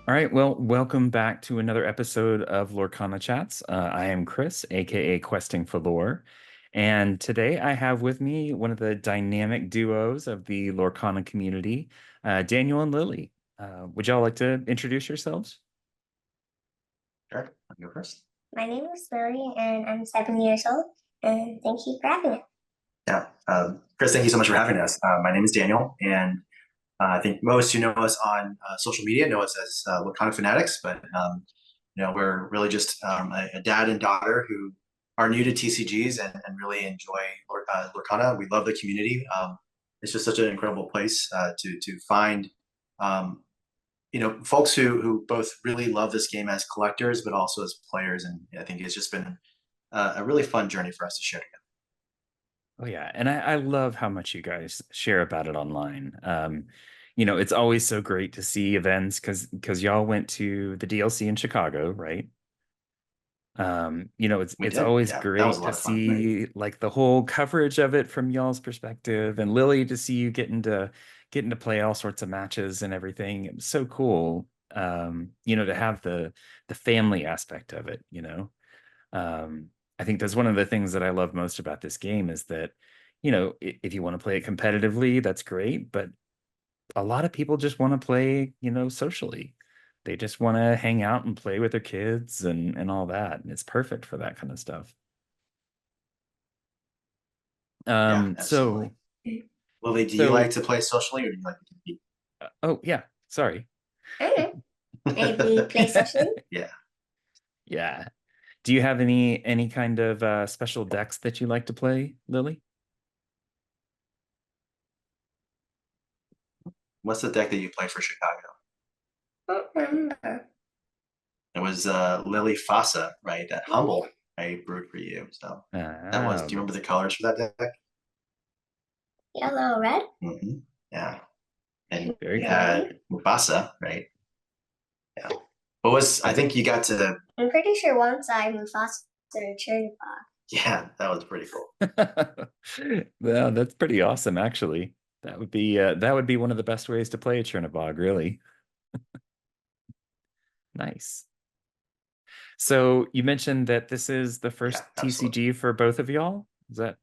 All right, well, welcome back to another episode of LorcanaChats. I am Chris, aka Questing for Lore, and today I have with me one of the dynamic duos of the Lorcana community, Daniel and Lily. Would y'all like to introduce yourselves? Sure, I'll go first. My name is Lily, and I'm 7 years old. And thank you for having me. Yeah, Chris, thank you so much for having us. My name is Daniel, and I think most who know us on social media know us as LorcanaFanatics, but we're really just a dad and daughter who are new to TCGs and really enjoy Lorcana. We love the community. It's just such an incredible place to find folks who both really love this game as collectors, but also as players. And I think it's just been a really fun journey for us to share together. Oh yeah, and I love how much you guys share about it online. It's always so great to see events because y'all went to the DLC in Chicago, right? We It's did. always Yeah, that was great a to lot of fun, right? see like the whole coverage of it from y'all's perspective, and Lily to see you getting to play all sorts of matches and everything. It was so cool, to have the family aspect of it. I think that's one of the things that I love most about this game is that, if you want to play it competitively, that's great, but a lot of people just want to play, socially. They just want to hang out and play with their kids and all that. And it's perfect for that kind of stuff. Yeah, So absolutely. Lily, do you like so to play socially or do you like to compete? oh yeah, sorry. I don't know. Maybe play socially? Yeah. Yeah. Do you have any kind of special decks that you like to play, Lily? What's the deck that you play for Chicago? I don't remember. It was Lily Fossa, right? That Oh, Humble I brewed for you. So that was, Oh, do you remember that's the colors for that deck? yeah. Yellow, red? Yeah. And very you cool. had Mufasa, right? Yeah. What was, I think you got to, I'm pretty sure once I moved faster to Cherry Box. yeah, that was pretty cool. Well, that's pretty awesome, actually. That would be one of the best ways to play a Chernobog, really. Nice. So you mentioned that this is the Yeah, first absolutely. TCG for both of y'all. Is that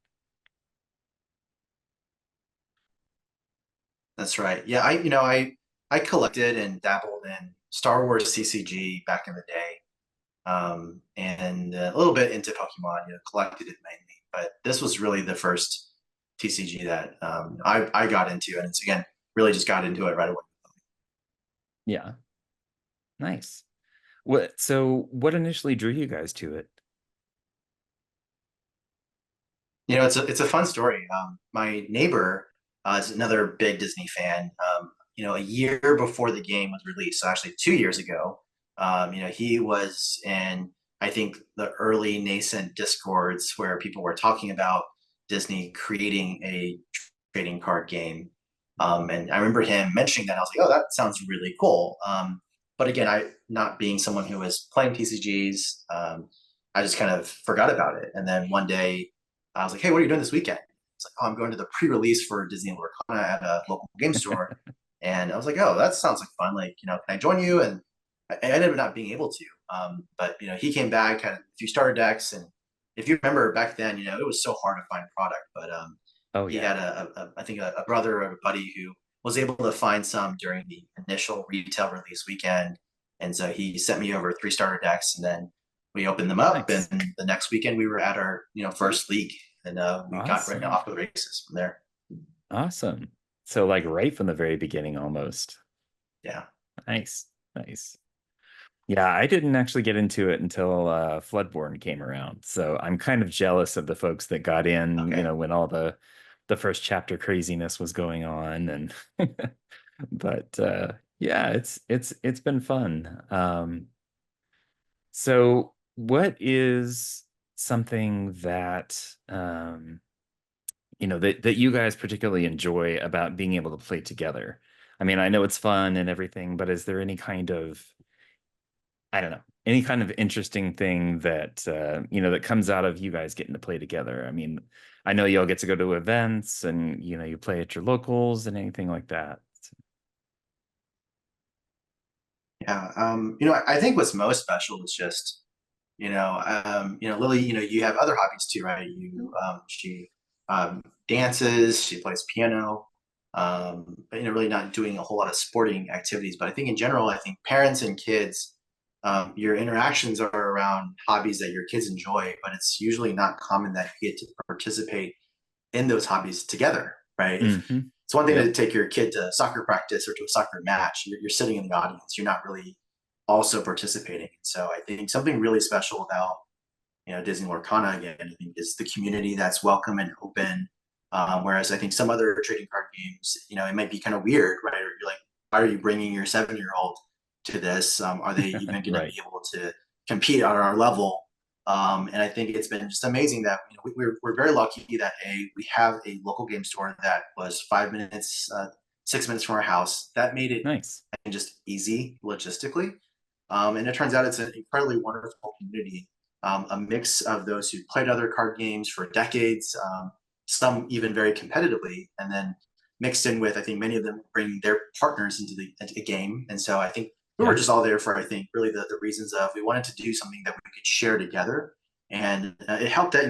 That's right. Yeah, I collected and dabbled in Star Wars CCG back in the day, and a little bit into Pokemon. Collected it mainly, but this was really the first TCG that I got into, and it's again really just got into it right away. yeah, nice. What initially drew you guys to it? It's a fun story. My neighbor is another big Disney fan. A year before the game was released, so actually 2 years ago, he was in, I think, the early nascent discords where people were talking about Disney creating a trading card game. And I remember him mentioning that. I was like, oh, that sounds really cool. But again, I not being someone who was playing TCGs, I just kind of forgot about it. And then one day I was like, hey, what are you doing this weekend? It's like, oh, I'm going to the pre-release for Disney Lorcana at a local game store. And I was like, oh, that sounds like fun. Like, can I join you? And I ended up not being able to. But he came back, had a few starter decks, and if you remember back then, it was so hard to find product. But Oh he yeah. had I think a brother or a buddy who was able to find some during the initial retail release weekend, and so he sent me over 3 starter decks, and then we opened them up, and Nice. the next weekend we were at our first league, and we got right Awesome. off to the races from there. Awesome. So like right from the very beginning almost. Yeah. Nice. Nice. Yeah, I didn't actually get into it until Floodborne came around. So I'm kind of jealous of the folks that got in, Okay. when all the first chapter craziness was going on and but yeah, it's been fun. So what is something that that you guys particularly enjoy about being able to play together? I mean, I know it's fun and everything, but is there any kind of, I don't know, any kind of interesting thing that that comes out of you guys getting to play together? I mean, I know y'all get to go to events and you play at your locals and anything like that. Yeah. I think what's most special is just, Lily, you have other hobbies too, right? She dances, she plays piano, but, really not doing a whole lot of sporting activities. But I think in general, I think parents and kids, your interactions are around hobbies that your kids enjoy, but it's usually not common that you get to participate in those hobbies together, right? If Hmm. it's one thing to Yep. take your kid to soccer practice or to a soccer match, you're sitting in the audience, you're not really also participating. So I think something really special about Disney Lorcana again, I think is the community that's welcome and open. Whereas I think some other trading card games, it might be kind of weird, right? Or you're like, why are you bringing your 7-year-old to this? Are they even going to Right. be able to compete at our level? And I think it's been just amazing that we're very lucky that we have a local game store that was 5 minutes, 6 minutes from our house. That made it Nice. just easy logistically. And it turns out it's an incredibly wonderful community, a mix of those who played other card games for decades, some even very competitively, and then mixed in with, I think, many of them bringing their partners into the game. And so I think we were Yeah. just all there for, I think, really the reasons of we wanted to do something that we could share together. And it helped that,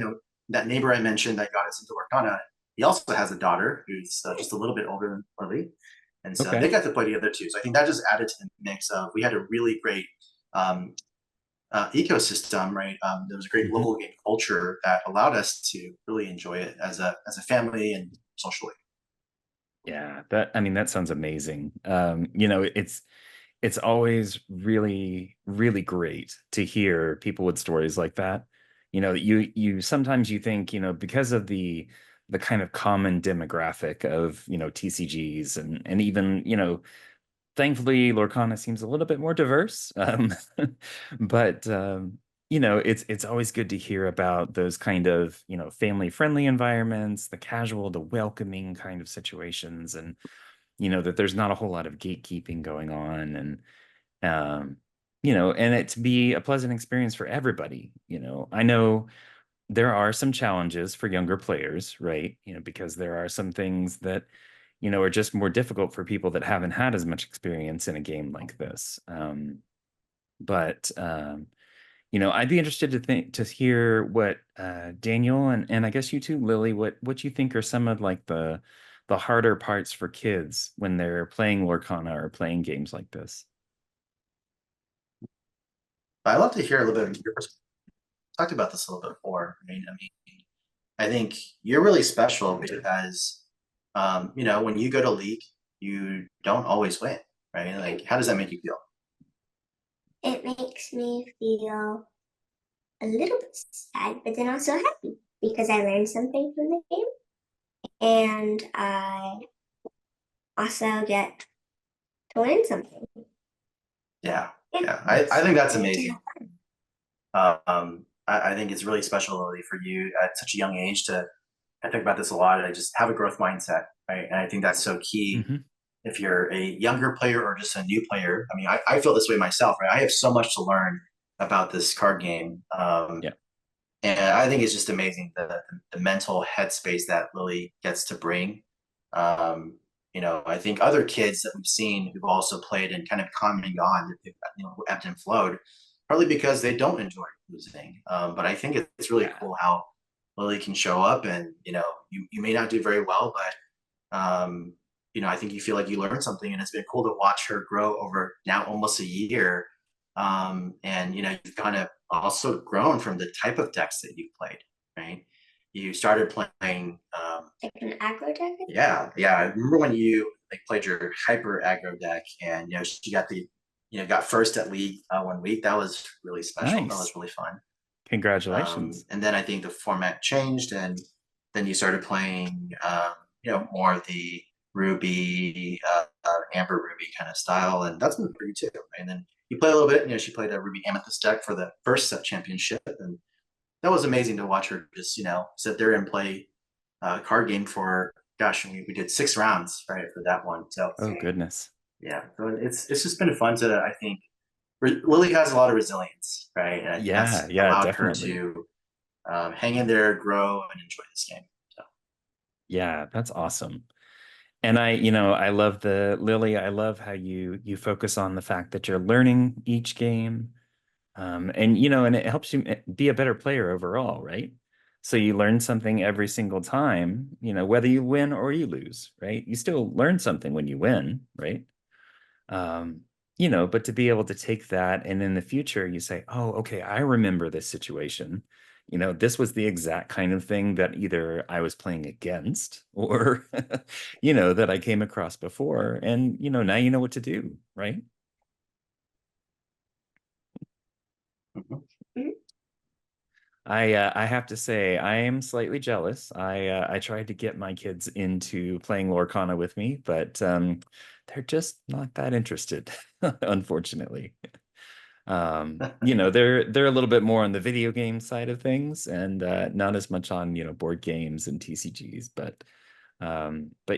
that neighbor I mentioned that got us into Lorcana, he also has a daughter who's just a little bit older than Lily. And so they Okay. got to play together too. So I think that just added to the mix of we had a really great um, ecosystem, right? There was a great Hmm. local game culture that allowed us to really enjoy it as a family and socially. Yeah, that sounds amazing. It's always really, really great to hear people with stories like that. You sometimes you think, because of the kind of common demographic of, TCGs and even, thankfully Lorcana seems a little bit more diverse. But it's always good to hear about those kind of, family-friendly environments, the casual, the welcoming kind of situations, and that there's not a whole lot of gatekeeping going on, um and it to be a pleasant experience for everybody. I know there are some challenges for younger players, right? Because there are some things that are just more difficult for people that haven't had as much experience in a game like this. But I'd be interested to hear what Daniel and I guess you too, Lily, what you think are some of like the harder parts for kids when they're playing Lorcana or playing games like this. But I love to hear a little bit of your perspective. Talked about this a little bit before. I think you're really special because, when you go to league, you don't always win, right? Like, how does that make you feel? It makes me feel a little bit sad, but then also happy because I learned something from the game and I also get to learn something. Yeah, Yeah, yeah. I think that's and to amazing. have fun. I think it's really special, Lily, for you at such a young age to. I think about this a lot. I just have a growth mindset, right? And I think that's so key Hmm. if you're a younger player or just a new player. I feel this way myself, right? I have so much to learn about this card game. Yeah. And I think it's just amazing the mental headspace that Lily gets to bring. I think other kids that we've seen who've also played and kind of come and gone, ebbed and flowed, partly because they don't enjoy losing. But I think it's really Yeah. cool how Lily can show up and, you may not do very well, but I think you feel like you learned something, and it's been cool to watch her grow over now almost a year. And you've kind of also grown from the type of decks that you played, right? You started playing, Like an aggro deck. yeah, yeah. I remember when you like played your hyper aggro deck, and she got got first at league 1 week. That was really special. That was Nice. really fun. Congratulations. And then I think the format changed, and then you started playing, more of the Ruby, Amber Ruby kind of style, and that's been pretty too. Right? And then you play a little bit. She played a Ruby Amethyst deck for the first set championship, and that was amazing to watch her just sit there and play a card game for gosh, we did 6 rounds right for that one. So Oh goodness. yeah, so it's just been fun to I think Lily has a lot of resilience, right? And I think Yeah, that's yeah, allowed her definitely. to hang in there, grow, and enjoy this game. So Yeah, that's awesome. And I love the Lily. I love how you focus on the fact that you're learning each game, and and it helps you be a better player overall, right? So you learn something every single time, whether you win or you lose, right? You still learn something when you win, right? Um, but to be able to take that and in the future you say, oh, okay, I remember this situation. This was the exact kind of thing that either I was playing against or, that I came across before. And, now you know what to do, right? Mhm. I have to say I am slightly jealous. I tried to get my kids into playing Lorcana with me, but they're just not that interested, unfortunately. They're a little bit more on the video game side of things and not as much on, board games and TCGs, but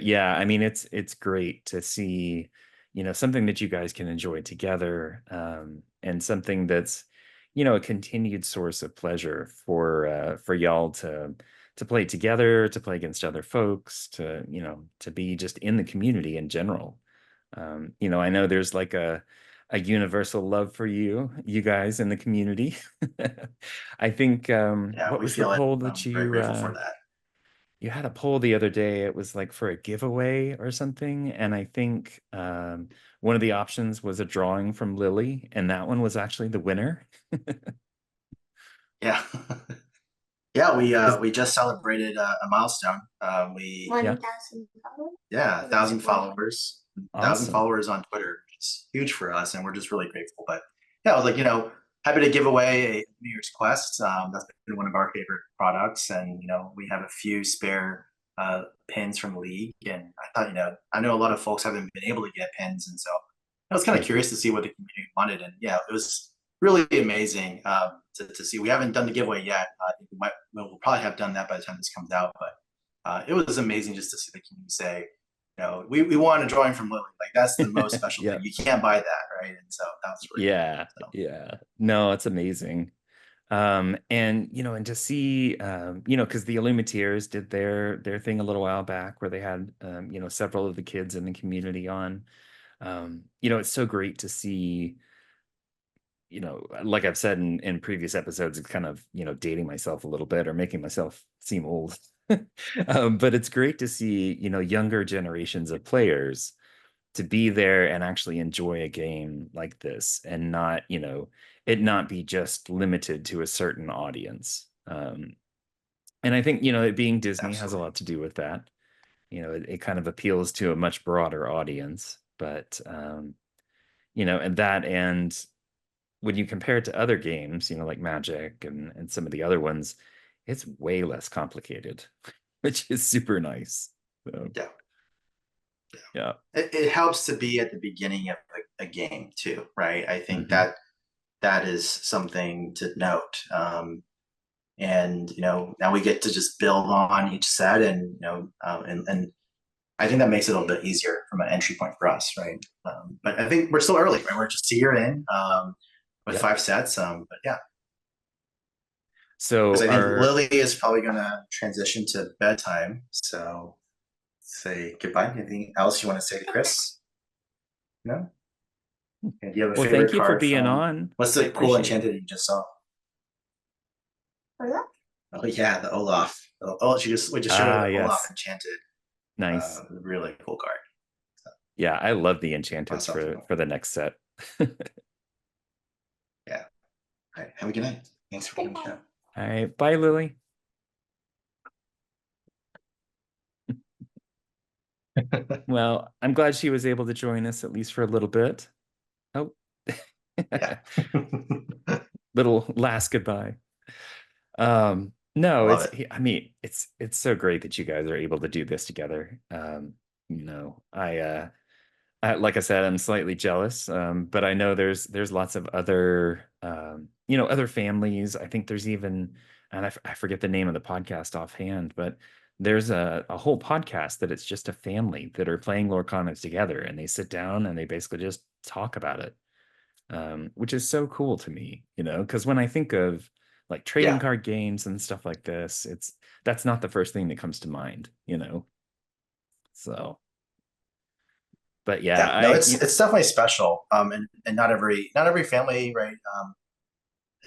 yeah, I mean it's great to see, something that you guys can enjoy together, and something that's, a continued source of pleasure for y'all to play together, to play against other folks, to be just in the community in general. I know there's like a universal love for you guys in the community. I think Yeah, what we was the feel it. poll that I'm very grateful for that. you had a poll the other day. It was like for a giveaway or something, and I think one of the options was a drawing from Lily, and that one was actually the winner. Yeah. Yeah, Is we just celebrated a milestone. We Yeah, 1,000 followers. Yeah, Or was it 1,000 one? followers, 1,000 awesome. followers on Twitter. It's huge for us, and we're just really grateful. But yeah, I was like, happy to give away a New Year's Quest. That's been one of our favorite products, and we have a few spare pins from League. And I thought, I know a lot of folks haven't been able to get pins, and so I was kind of Yeah. curious to see what the community wanted. And yeah, it was really amazing to see. We haven't done the giveaway yet. I think we'll probably have done that by the time this comes out, but. It was amazing just to see the community say, we want a drawing from Lily. Like that's the most special thing. Yeah. You can't buy that, right? And so that was really cool. Yeah. So Yeah. No, it's amazing. And to see, because the Illumineers did their thing a little while back where they had, several of the kids in the community on. It's so great to see, like I've said in previous episodes, it's kind of, dating myself a little bit or making myself seem old. But it's great to see, younger generations of players to be there and actually enjoy a game like this and not, it not be just limited to a certain audience. And I think, it being Disney has a absolutely. lot to do with that. It kind of appeals to a much broader audience, but, and that, and when you compare it to other games, like Magic and some of the other ones, it's way less complicated, which is super nice. So, Yeah. yeah. It helps to be at the beginning of a game too, right? I think Hmm. that is something to note. And now we get to just build on each set, and and I think that makes it a little bit easier from an entry point for us, right? But I think we're still early, right? We're just a year in with Yep. 5 sets. But yeah, because So I think our Lily is probably going to transition to bedtime. So say goodbye. Anything else you want to say to Chris? No? And do you have a Well, thank favorite you for card being from on. what's I the cool appreciate enchanted it. that you just saw? Or that? Oh yeah, the Olaf. Oh, we just showed her Ah, the Olaf yes. enchanted. Nice. Really cool card. So, Yeah, I love the enchanteds pass off the for the next set. Yeah. All right. Have a good night. Thanks for coming Goodbye. on All right. Bye, Lily. the show. Well, I'm glad she was able to join us at least for a little bit. Oh, Yeah. little last goodbye. I No, love it. I mean, it's so great that you guys are able to do this together. Like I said, I'm slightly jealous, but I know there's lots of other, other families. I think there's even, and I forget the name of the podcast offhand, but there's a whole podcast that it's just a family that are playing Lorcana together, and they sit down and they basically just talk about it, which is so cool to me, because when I think of like trading Yeah. card games and stuff like this, that's not the first thing that comes to mind. So. but yeah, Yeah, no, it's definitely special. And not every family, right,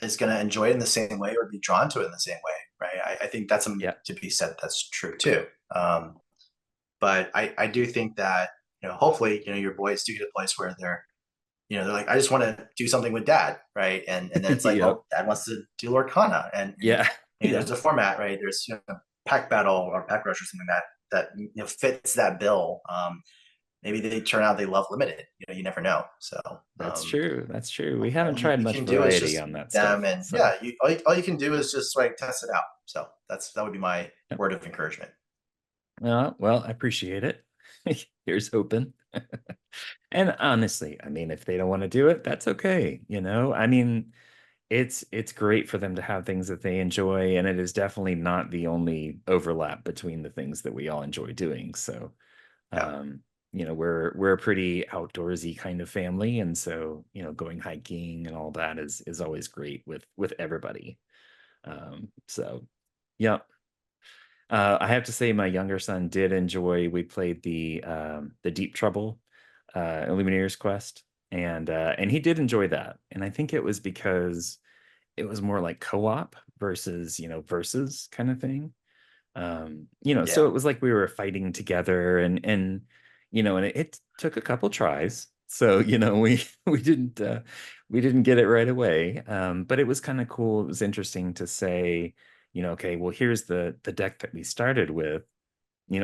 is going to enjoy it in the same way or be drawn to it in the same way, right? I think that's something yeah, to be said. That's true too. But I do think that, hopefully, your boys do get a place where they're like, I just want to do something with dad, right? And then it's like, yep, well, dad wants to do Lorcana, and yeah, maybe yeah. there's a format, right? There's pack battle or pack rush or something that fits that bill. Maybe they turn out they love limited. You never know. So That's true. That's true. We haven't all you tried much can do is variety just on that them, stuff. and So, yeah, all you can do is just like test it out. So that would be my yep. word of encouragement. Well, I appreciate it. Here's hoping. And honestly, I mean, if they don't want to do it, that's okay. I mean, it's great for them to have things that they enjoy, and it is definitely not the only overlap between the things that we all enjoy doing. So, Yeah, um, we're a pretty outdoorsy kind of family, and so, going hiking and all that is always great with everybody. So yeah. I have to say my younger son did enjoy, we played the Deep Trouble Illuminator's Quest, and he did enjoy that. And I think it was because it was more like co-op versus, versus kind of thing. So yeah, it was like we were fighting together, and it took a couple tries. So, we we didn't get it right away. But it was kind of cool. It was interesting to say, okay, well, here's the deck that we started with.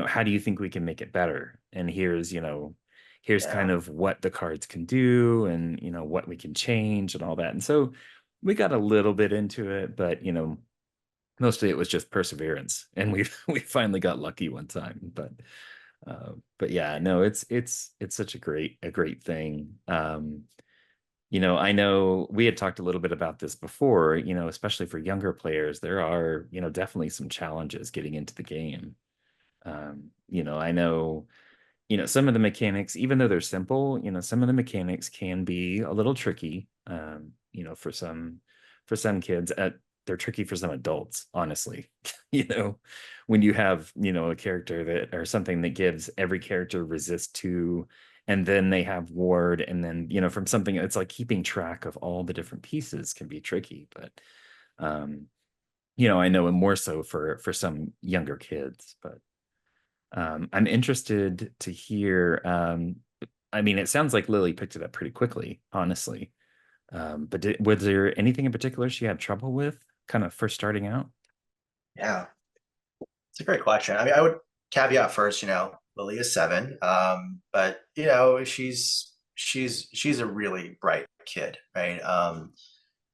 How do you think we can make it better? And here's kind yeah, of what the cards can do, and what we can change and all that. And so we got a little bit into it, but mostly it was just perseverance, and we we finally got lucky one time. But yeah, no, it's such a great thing. I know we had talked a little bit about this before, especially for younger players, there are, definitely some challenges getting into the game. I know, some of the mechanics, even though they're simple, some of the mechanics can be a little tricky. For some kids, they're tricky for some adults, honestly. you know, when you have, a character that or something that gives every character resist to, and then they have ward, and then, from something, it's like keeping track of all the different pieces can be tricky. But I know, and more so for some younger kids. But I'm interested to hear. I mean, it sounds like Lily picked it up pretty quickly, honestly. But was there anything in particular she had trouble with, kind of first starting out? yeah. It's a great question. I mean, I would caveat first, Lily is 7, but she's a really bright kid, right?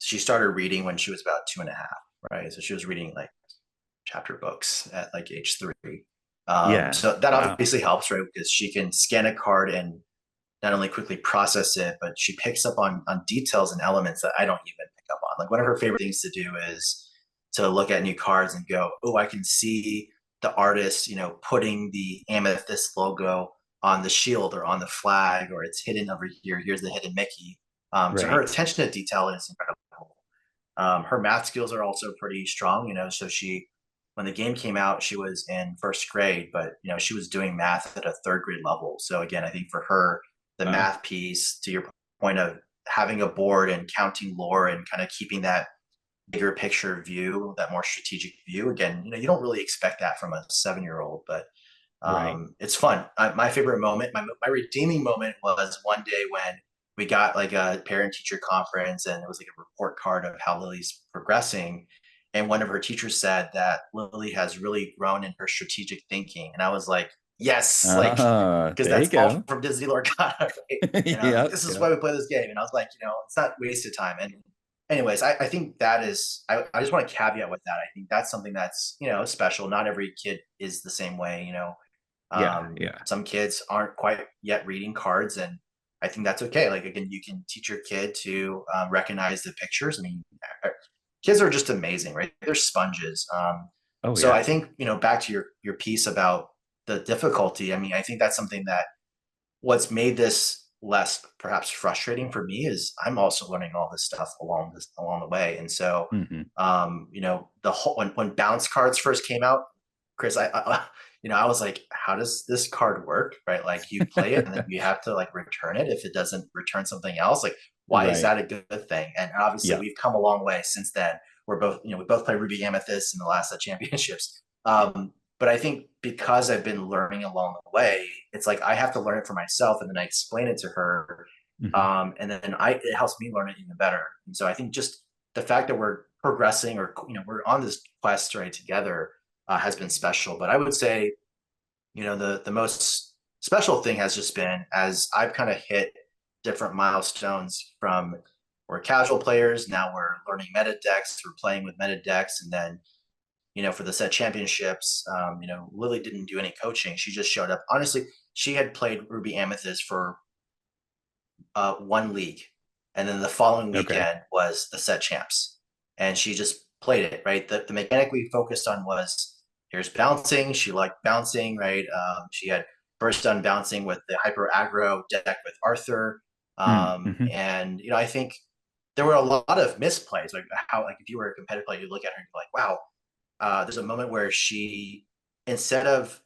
She started reading when she was about 2.5, right? So she was reading like chapter books at like age 3. Yeah. So that Wow. obviously helps, right? Because she can scan a card and not only quickly process it, but she picks up on details and elements that I don't even pick up on. Like one of her favorite things to do is to look at new cards and go, oh, I can see the artist, putting the amethyst logo on the shield or on the flag, or it's hidden over here. Here's the hidden Mickey. So her Right. attention to detail is incredible. Her math skills are also pretty strong, so when the game came out, she was in first grade, but she was doing math at a third grade level. So again, I think for her, the Wow. math piece, to your point of having a board and counting lore and kind of keeping that bigger picture view, that more strategic view. Again, you don't really expect that from a 7-year-old, but Right. it's fun. My favorite moment, my redeeming moment was one day when we got like a parent teacher conference, and it was like a report card of how Lily's progressing. And one of her teachers said that Lily has really grown in her strategic thinking. And I was like, yes, like, because There you that's all go. from Disney Lorcana, right? And I was like, Yep. this is why Yep. we play this game. And I was like, it's not wasted time. And anyways, I think that is, I just want to caveat with that. I think that's something that's, special. Not every kid is the same way, Yeah. Yeah. some kids aren't quite yet reading cards, and I think that's okay. Like again, you can teach your kid to recognize the pictures. I mean, kids are just amazing, right? They're sponges. Oh So I yeah. think back to your piece about the difficulty. I mean, I think that's something that what's made this less perhaps frustrating for me is I'm also learning all this stuff along the way. And so Hmm. the whole when bounce cards first came out, Chris, I was like, how does this card work? Right? Like you play it and then you have to like return it if it doesn't return something else. Like, why is Right. that a good thing? And obviously Yeah. we've come a long way since then. We're both, we both play Ruby Amethyst in the last championships. But I think because I've been learning along the way, it's like I have to learn it for myself and then I explain it to her. Hmm. And then it helps me learn it even better. And so I think just the fact that we're progressing or, we're on this quest right together has been special. But I would say, the most special thing has just been as I've kind of hit different milestones from we're casual players, now we're learning meta decks, we're playing with meta decks, and then for the set championships, Lily didn't do any coaching. She just showed up. Honestly, she had played Ruby Amethyst for one league, and then the following Okay. weekend was the set champs, and she just played it right. The mechanic we focused on was here's bouncing. She liked bouncing, right? She had burst on bouncing with the hyper aggro deck with Arthur, Mm-hmm. and I think there were a lot of misplays, like how like if you were a competitive player, you look at her and be like, wow. There's a moment where she instead of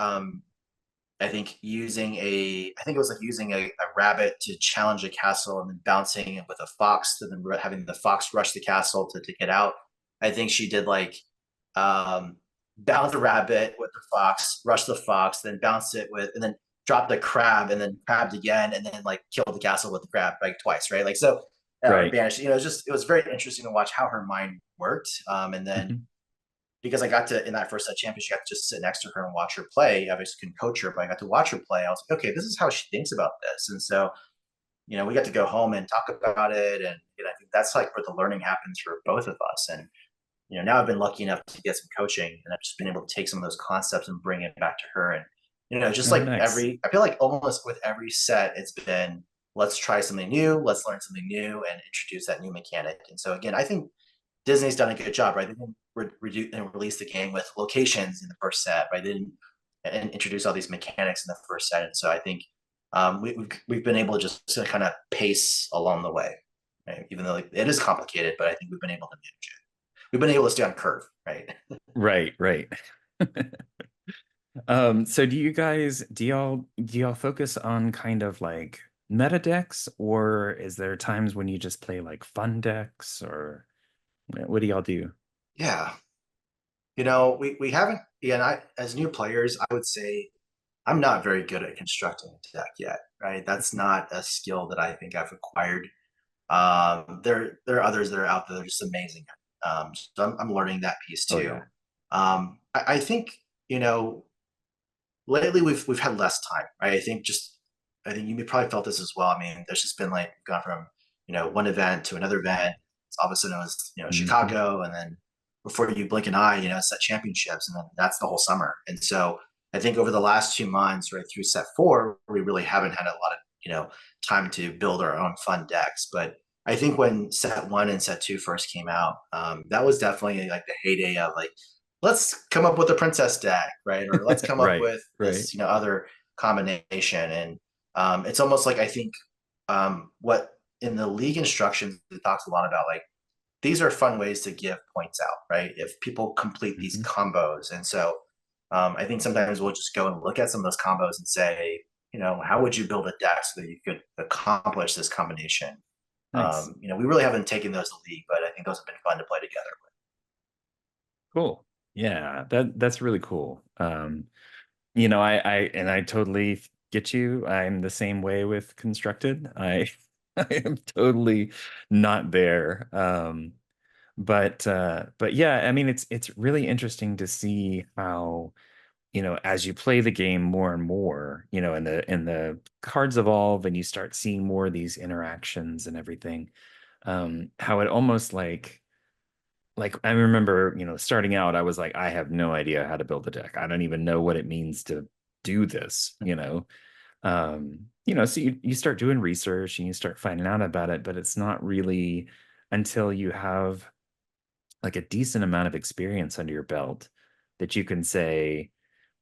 I think it was like using a rabbit to challenge a castle and then bouncing it with a fox and then having the fox rush the castle to get out. I think she did like um, bounce the rabbit with the fox, rush the fox, then bounce it with, and then drop the crab and then crabbed again and then like kill the castle with the crab like twice, right? Like so, or Right. banished. It was very interesting to watch how her mind worked. And then Hmm. because I got to in that first set championship, I got to just sit next to her and watch her play. I obviously couldn't coach her, but I got to watch her play. I was like, okay, this is how she thinks about this. And so, we got to go home and talk about it. And I think that's like where the learning happens for both of us. And now I've been lucky enough to get some coaching, and I've just been able to take some of those concepts and bring it back to her. And just Oh, like nice. I feel like almost with every set, it's been let's try something new, let's learn something new, and introduce that new mechanic. And so again, I think Disney's done a good job, right? They didn't release the game with locations in the first set, right? They didn't and introduce all these mechanics in the first set, and so I think we've been able to just to kind of pace along the way, right? Even though like, it is complicated, but I think we've been able to manage it. We've been able to stay on curve, right? Right, right. So do y'all focus on kind of like meta decks, or is there times when you just play like fun decks, or what do y'all do? Yeah, we haven't. Yeah, and I as new players, I would say I'm not very good at constructing a deck yet, right? That's not a skill that I think I've acquired. There are others that are out there that are just amazing. So I'm learning that piece Oh too. yeah. I think lately we've had less time, right? I think you probably felt this as well. I mean, there's just been like gone from one event to another event. All of a sudden it was Hmm. Chicago, and then before you blink an eye, it's set championships, and then that's the whole summer. And so I think over the last 2 months, right through set four, we really haven't had a lot of time to build our own fun decks. But I think when set one and set two first came out, that was definitely like the heyday of like let's come up with a princess deck, right? Or let's come up Right, with right. this, other combination. And it's almost like I think what in the league instructions it talks a lot about like these are fun ways to give points out, right? If people complete these Hmm. combos, and so I think sometimes we'll just go and look at some of those combos and say, how would you build a deck so that you could accomplish this combination? Nice. We really haven't taken those to league, but I think those have been fun to play together. Cool. Yeah, that's really cool. I totally get you. I'm the same way with constructed. I am totally not there. But yeah, I mean it's really interesting to see how, as you play the game more and more, and the cards evolve and you start seeing more of these interactions and everything, how it almost like I remember, starting out, I was like, I have no idea how to build a deck. I don't even know what it means to do this. So you start doing research and you start finding out about it, but it's not really until you have like a decent amount of experience under your belt that you can say,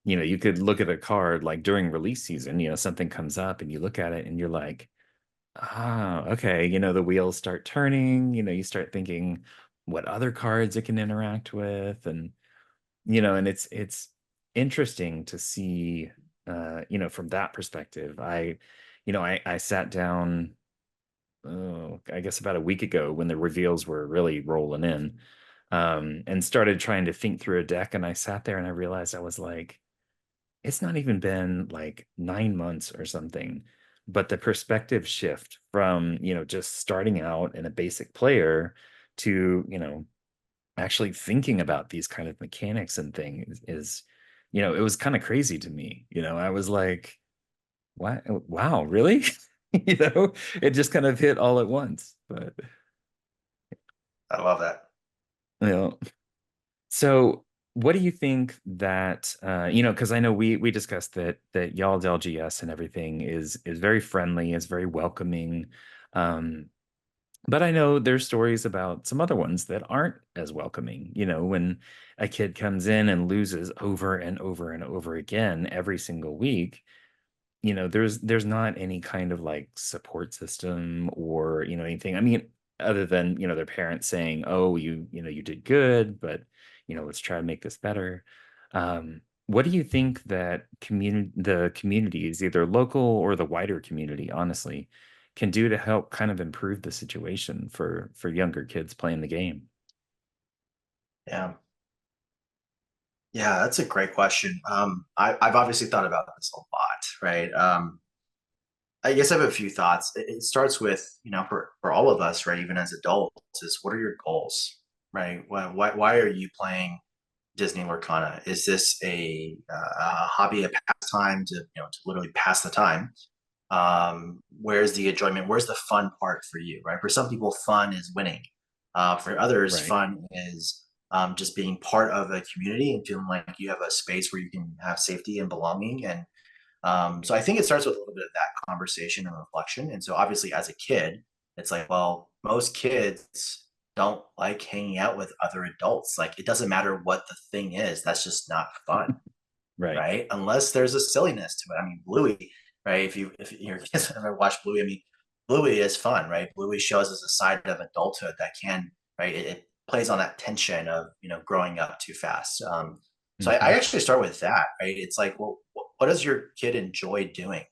you could look at a card like during release season, something comes up and you look at it and you're like, ah, okay, the wheels start turning, you start thinking what other cards it can interact with, and and it's interesting to see, from that perspective. I sat down, oh, I guess about a week ago when the reveals were really rolling in, and started trying to think through a deck. And I sat there and I realized I was like, it's not even been like 9 months or something, but the perspective shift from, just starting out in a basic player to, actually thinking about these kind of mechanics and things it was kind of crazy to me. I was like, what? Wow, really? It just kind of hit all at once. But I love that. you know, so what do you think that because I know we discussed that y'all's LGS and everything is very friendly, is very welcoming. Um, But I know there's stories about some other ones that aren't as welcoming. When a kid comes in and loses over and over and over again every single week, there's not any kind of like support system or, anything. I mean, other than, their parents saying, "Oh, you did good, but, let's try to make this better." What do you think that the communities, either local or the wider community, honestly, can do to help kind of improve the situation for younger kids playing the game? Yeah. Yeah, that's a great question. I've obviously thought about this a lot, right? I guess I have a few thoughts. It starts with, for all of us, right, even as adults, is what are your goals, right? Why are you playing Disney Lorcana? Is this a hobby, a pastime to literally pass the time? Where's the enjoyment? Where's the fun part for you, right? For some people, fun is winning. For others, Right. fun is just being part of a community and feeling like you have a space where you can have safety and belonging. And so I think it starts with a little bit of that conversation and reflection. And so obviously, as a kid, it's like, well, most kids don't like hanging out with other adults. Like, it doesn't matter what the thing is, that's just not fun, Right. right? Unless there's a silliness to it. I mean, Bluey, right? If your kids ever watch Bluey, I mean, Bluey is fun, right? Bluey shows us a side of adulthood that can, right? It plays on that tension of growing up too fast. So I Hmm. actually start with that, right? It's like, well, what does your kid enjoy doing?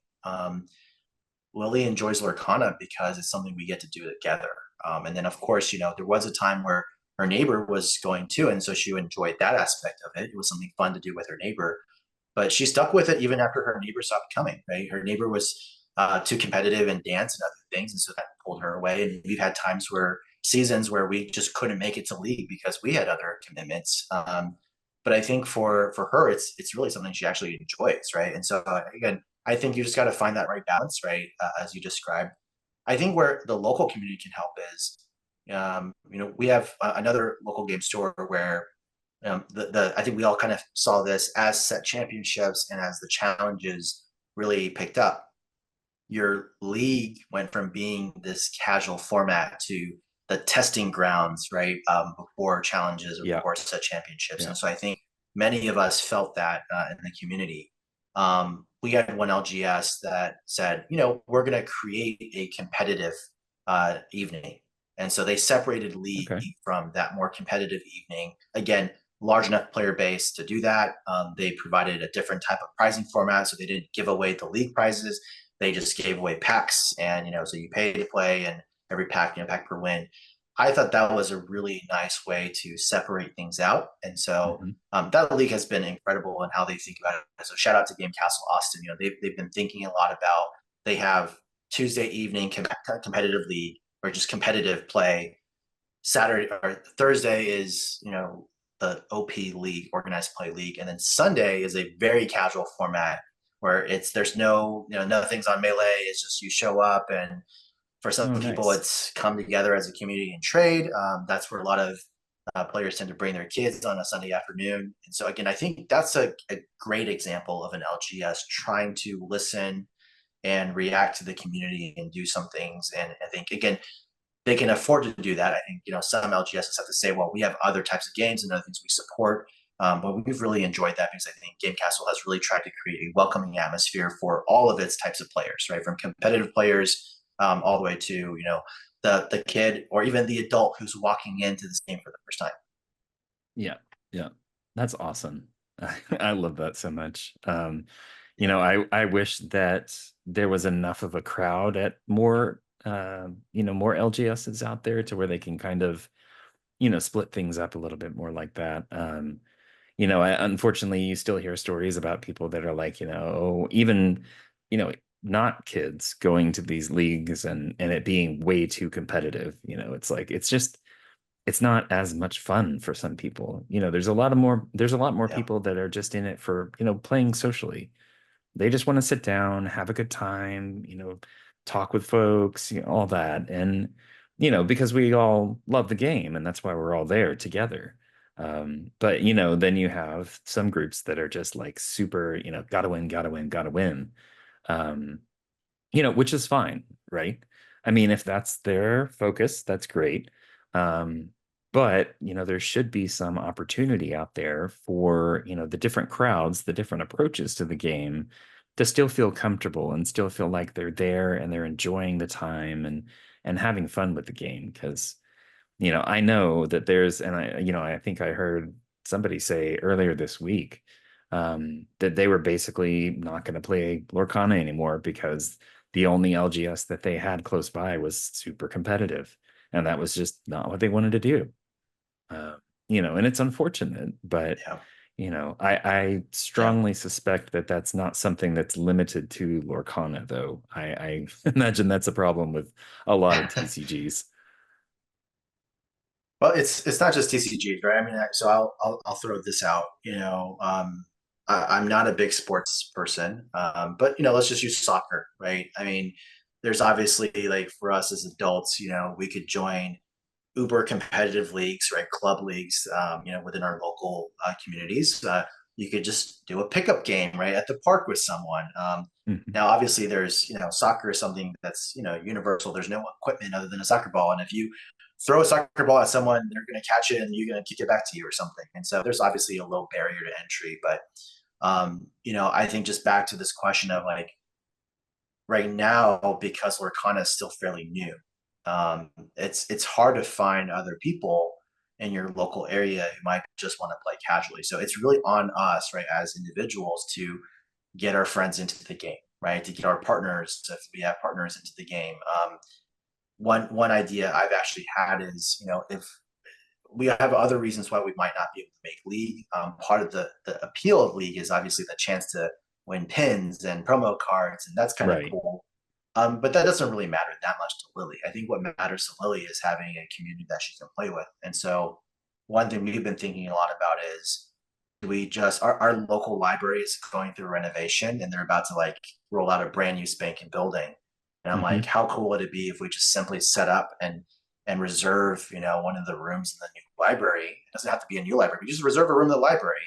Lily enjoys Lorcana because it's something we get to do together. And then, of course, there was a time where her neighbor was going too, and so she enjoyed that aspect of it. It was something fun to do with her neighbor, but she stuck with it even after her neighbor stopped coming. Right, her neighbor was too competitive in dance and other things, and so that pulled her away. And we've had seasons where we just couldn't make it to league because we had other commitments. But I think for her, it's really something she actually enjoys, right? And so again, I think you just got to find that right balance, right, as you described. I think where the local community can help is, we have another local game store where I think we all kind of saw this as set championships and as the challenges really picked up. Your league went from being this casual format to the testing grounds, right? Before challenges or Yeah. before set championships. Yeah. And so I think many of us felt that in the community. We had one LGS that said, we're going to create a competitive evening. And so they separated league Okay. from that more competitive evening. Again, large enough player base to do that. They provided a different type of pricing format, so they didn't give away the league prizes. They just gave away packs, and so you pay to play, and every pack, pack per win. I thought that was a really nice way to separate things out, and so Hmm. that league has been incredible in how they think about it. So shout out to Game Castle Austin. They've been thinking a lot about. They have Tuesday evening competitive league or just competitive play. Saturday or Thursday is the OP league, organized play league, and then Sunday is a very casual format where there's no nothing's on melee. It's just you show up, and for some Oh, people nice. it's come together as a community and trade. That's where a lot of players tend to bring their kids on a Sunday afternoon. And so again, I think that's a great example of an LGS trying to listen and react to the community and do some things. And I think again, they can afford to do that. I think some LGSs have to say, well, we have other types of games and other things we support. But we've really enjoyed that because I think Game Castle has really tried to create a welcoming atmosphere for all of its types of players, right? From competitive players all the way to the kid or even the adult who's walking into this game for the first time. Yeah. Yeah. That's awesome. I love that so much. I wish that there was enough of a crowd at more, more LGSs out there to where they can kind of, split things up a little bit more like that. Unfortunately, you still hear stories about people that are like, even, you know, not kids going to these leagues and it being way too competitive. It's like it's not as much fun for some people. There's a lot more Yeah. people that are just in it for, playing socially. They just want to sit down, have a good time, talk with folks, all that. And, because we all love the game and that's why we're all there together. But, then you have some groups that are just like super, gotta win, gotta win, gotta win. Um, which is fine, right? I mean, if that's their focus, that's great. Um, but, there should be some opportunity out there for, the different crowds, the different approaches to the game to still feel comfortable and still feel like they're there and they're enjoying the time and having fun with the game. Because I know that and I think I heard somebody say earlier this week that they were basically not going to play Lorcana anymore because the only LGS that they had close by was super competitive, and that was just not what they wanted to do. Uh, and it's unfortunate, but Yeah. I Yeah. strongly suspect that that's not something that's limited to Lorcana, though. I imagine that's a problem with a lot of TCGs. Well, it's not just TCGs, right? I mean, so I'll throw this out. I'm not a big sports person, but let's just use soccer, right? I mean, there's obviously like for us as adults, we could join uber competitive leagues, right? Club leagues, within our local communities. You could just do a pickup game, right, at the park with someone. Mhm. Now, obviously, there's soccer is something that's universal. There's no equipment other than a soccer ball, and if you throw a soccer ball at someone, they're going to catch it and you're going to kick it back to you or something. And so there's obviously a low barrier to entry, but I think just back to this question of like right now because Lorcana is still fairly new. It's hard to find other people in your local area who might just want to play casually. So it's really on us, right, as individuals to get our friends into the game, right, to get our partners, if we have partners, into the game. One idea I've actually had is, if we have other reasons why we might not be able to make league. Part of the appeal of league is obviously the chance to win pins and promo cards, and that's kind of Right. cool. But that doesn't really matter that much to Lily. I think what matters to Lily is having a community that she can play with. And so, one thing we've been thinking a lot about is we just our local library is going through renovation and they're about to like roll out a brand new spanking building. And I'm like, Hmm. how cool would it be if we just simply set up and reserve, one of the rooms in the new library? It doesn't have to be a new library. We just reserve a room in the library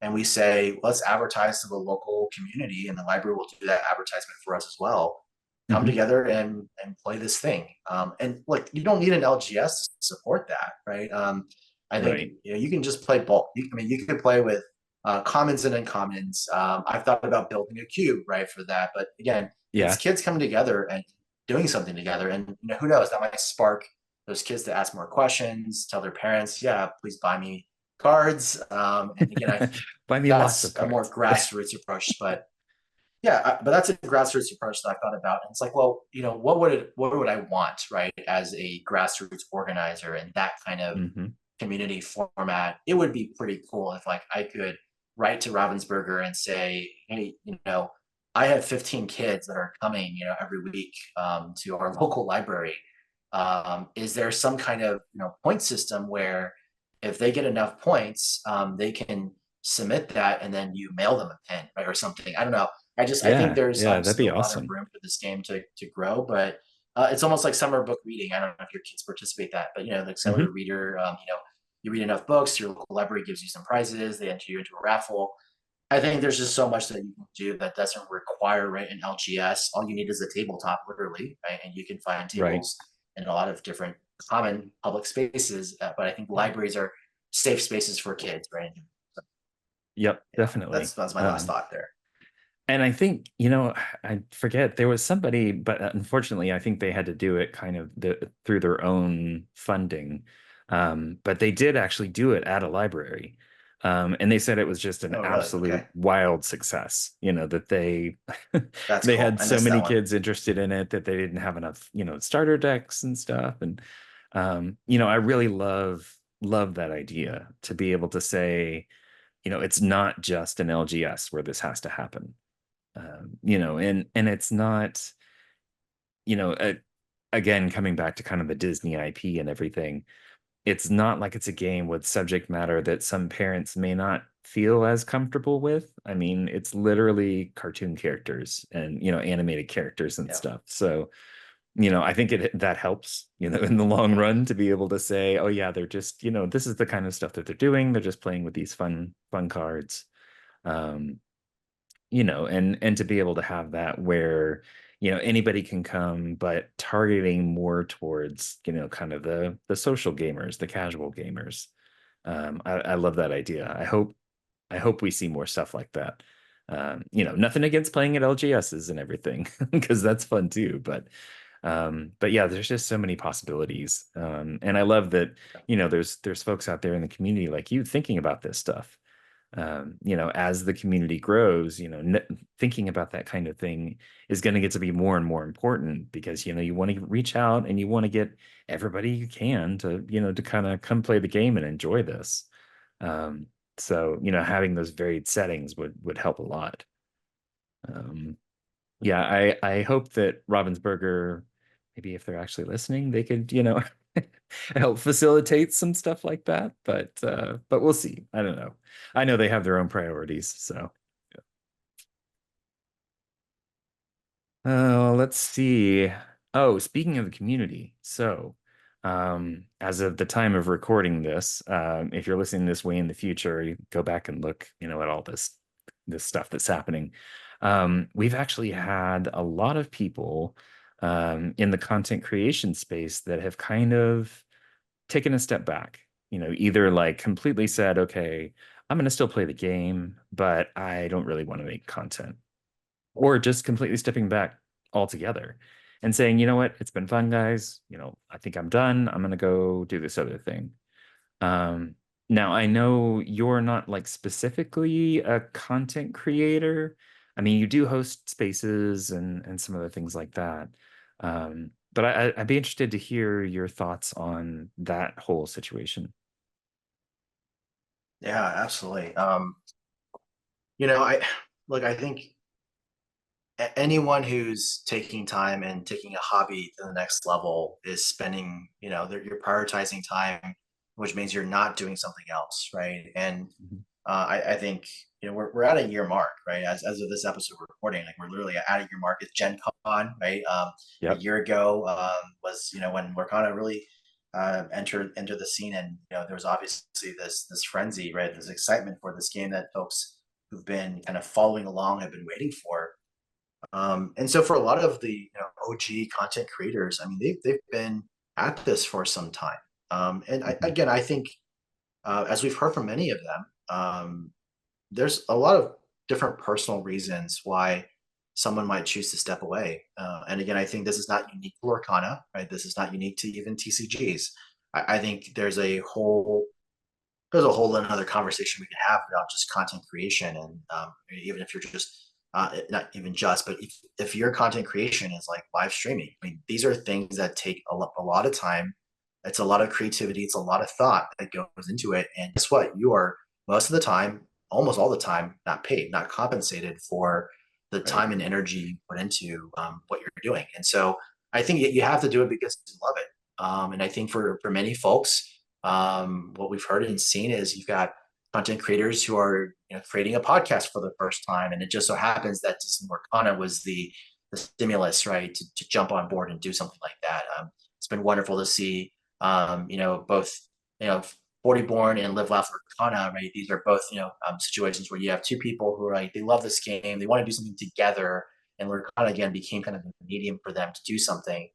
and we say, let's advertise to the local community, and the library will do that advertisement for us as well. Come Hmm. together and play this thing. And like, you don't need an LGS to support that, right? I think Right. you can just play bulk. I mean, you could play with commons and uncommons. I've thought about building a cube, right, for that. But again, it's Yeah. kids coming together and doing something together. And who knows, that might spark those kids to ask more questions, tell their parents, yeah, please buy me cards. And again, I think Buy me lots of that's a more cards. grassroots approach. But yeah, but that's a grassroots approach that I thought about. And it's like, well, what would I want, right, as a grassroots organizer in that kind of Hmm. community format? It would be pretty cool if like I could write to Ravensburger and say, hey, I have 15 kids that are coming, every week to our local library. Is there some kind of point system where if they get enough points, they can submit that and then you mail them a pin, right, or something? I don't know. I think Yeah. there's Yeah. That'd be still a lot of awesome. room for this game to grow, but it's almost like summer book reading. I don't know if your kids participate that, but like summer Hmm. reader, you read enough books, your local library gives you some prizes, they enter you into a raffle. I think there's just so much that you can do that doesn't require, right, an LGS. All you need is a tabletop, literally, right? And you can find Right. tables in a lot of different common public spaces. But I think libraries are safe spaces for kids, right? So, Yep. yeah, Definitely. that's my last thought there. And I think, I forget there was somebody, but unfortunately, I think they had to do it kind of through their own funding. But they did actually do it at a library. And they said it was just an Oh, really? absolute Okay. wild success, that they That's they cool. had I so missed many that one. kids interested in it that they didn't have enough, starter decks and stuff. And I really love that idea to be able to say, it's not just an LGS where this has to happen. And it's not, you know, uh, again, coming back to kind of the Disney IP and everything, it's not like it's a game with subject matter that some parents may not feel as comfortable with. I mean, it's literally cartoon characters and, animated characters and Yeah. stuff. So, I think that helps, in the long run to be able to say, oh yeah, they're just, this is the kind of stuff that they're doing. They're just playing with these fun cards. Um, and to be able to have that where, anybody can come, but targeting more towards, kind of the social gamers, the casual gamers. I love that idea. I hope we see more stuff like that. Nothing against playing at LGSs and everything, because that's fun too. But yeah, there's just so many possibilities. And I love that, there's folks out there in the community like you thinking about this stuff. As the community grows, thinking about that kind of thing is going to get to be more and more important because, you want to reach out and you want to get everybody you can to, to kind of come play the game and enjoy this. Um, so, having those varied settings would help a lot. Um, yeah, I hope that Ravensburger, maybe if they're actually listening, they could, help facilitate some stuff like that. But we'll see. I don't know. I know they have their own priorities, so. Let's see. Oh, speaking of the community, so as of the time of recording this, if you're listening this way in the future, you go back and look, at all this stuff that's happening. We've actually had a lot of people in the content creation space that have kind of taken a step back, either like completely said, okay, I'm going to still play the game, but I don't really want to make content, or just completely stepping back altogether and saying, you know what, it's been fun, guys. I think I'm done. I'm gonna go do this other thing. Um, Now I know you're not like specifically a content creator. I mean, you do host spaces and some other things like that. But I'd be interested to hear your thoughts on that whole situation. Yeah, absolutely. I look, I think anyone who's taking time and taking a hobby to the next level is spending, you're prioritizing time, which means you're not doing something else, right? And Mhm. I think we're at a year mark, right? As of this episode we're recording, like we're literally at a year mark. It's Gen Con, right? A Yep. year ago was when Lorcana really entered the scene, and there was obviously this frenzy, right? This excitement for this game that folks who've been kind of following along have been waiting for. And so for a lot of the OG content creators, I mean, they've been at this for some time. And Mhm. again, I think as we've heard from many of them, there's a lot of different personal reasons why someone might choose to step away. And again, I think this is not unique to Lorcana, right? This is not unique to even TCGs. I think there's a whole another conversation we could have about just content creation, and even if you're just not even just, but if your content creation is like live streaming, I mean, these are things that take a lot of time. It's a lot of creativity. It's a lot of thought that goes into it. And guess what? You are most of the time, almost all the time, not paid, not compensated for the Right. time and energy you put into what you're doing. And so I think you have to do it because you love it. And I think for many folks, what we've heard and seen is you've got content creators who are creating a podcast for the first time, and it just so happens that Disney Lorcana was the stimulus, right, to jump on board and do something like that. It's been wonderful to see, both you know 40 Born and Live Laugh Lorcana, right? These are both situations where you have two people who are like they love this game, they want to do something together, and Lorcana again became kind of a medium for them to do something.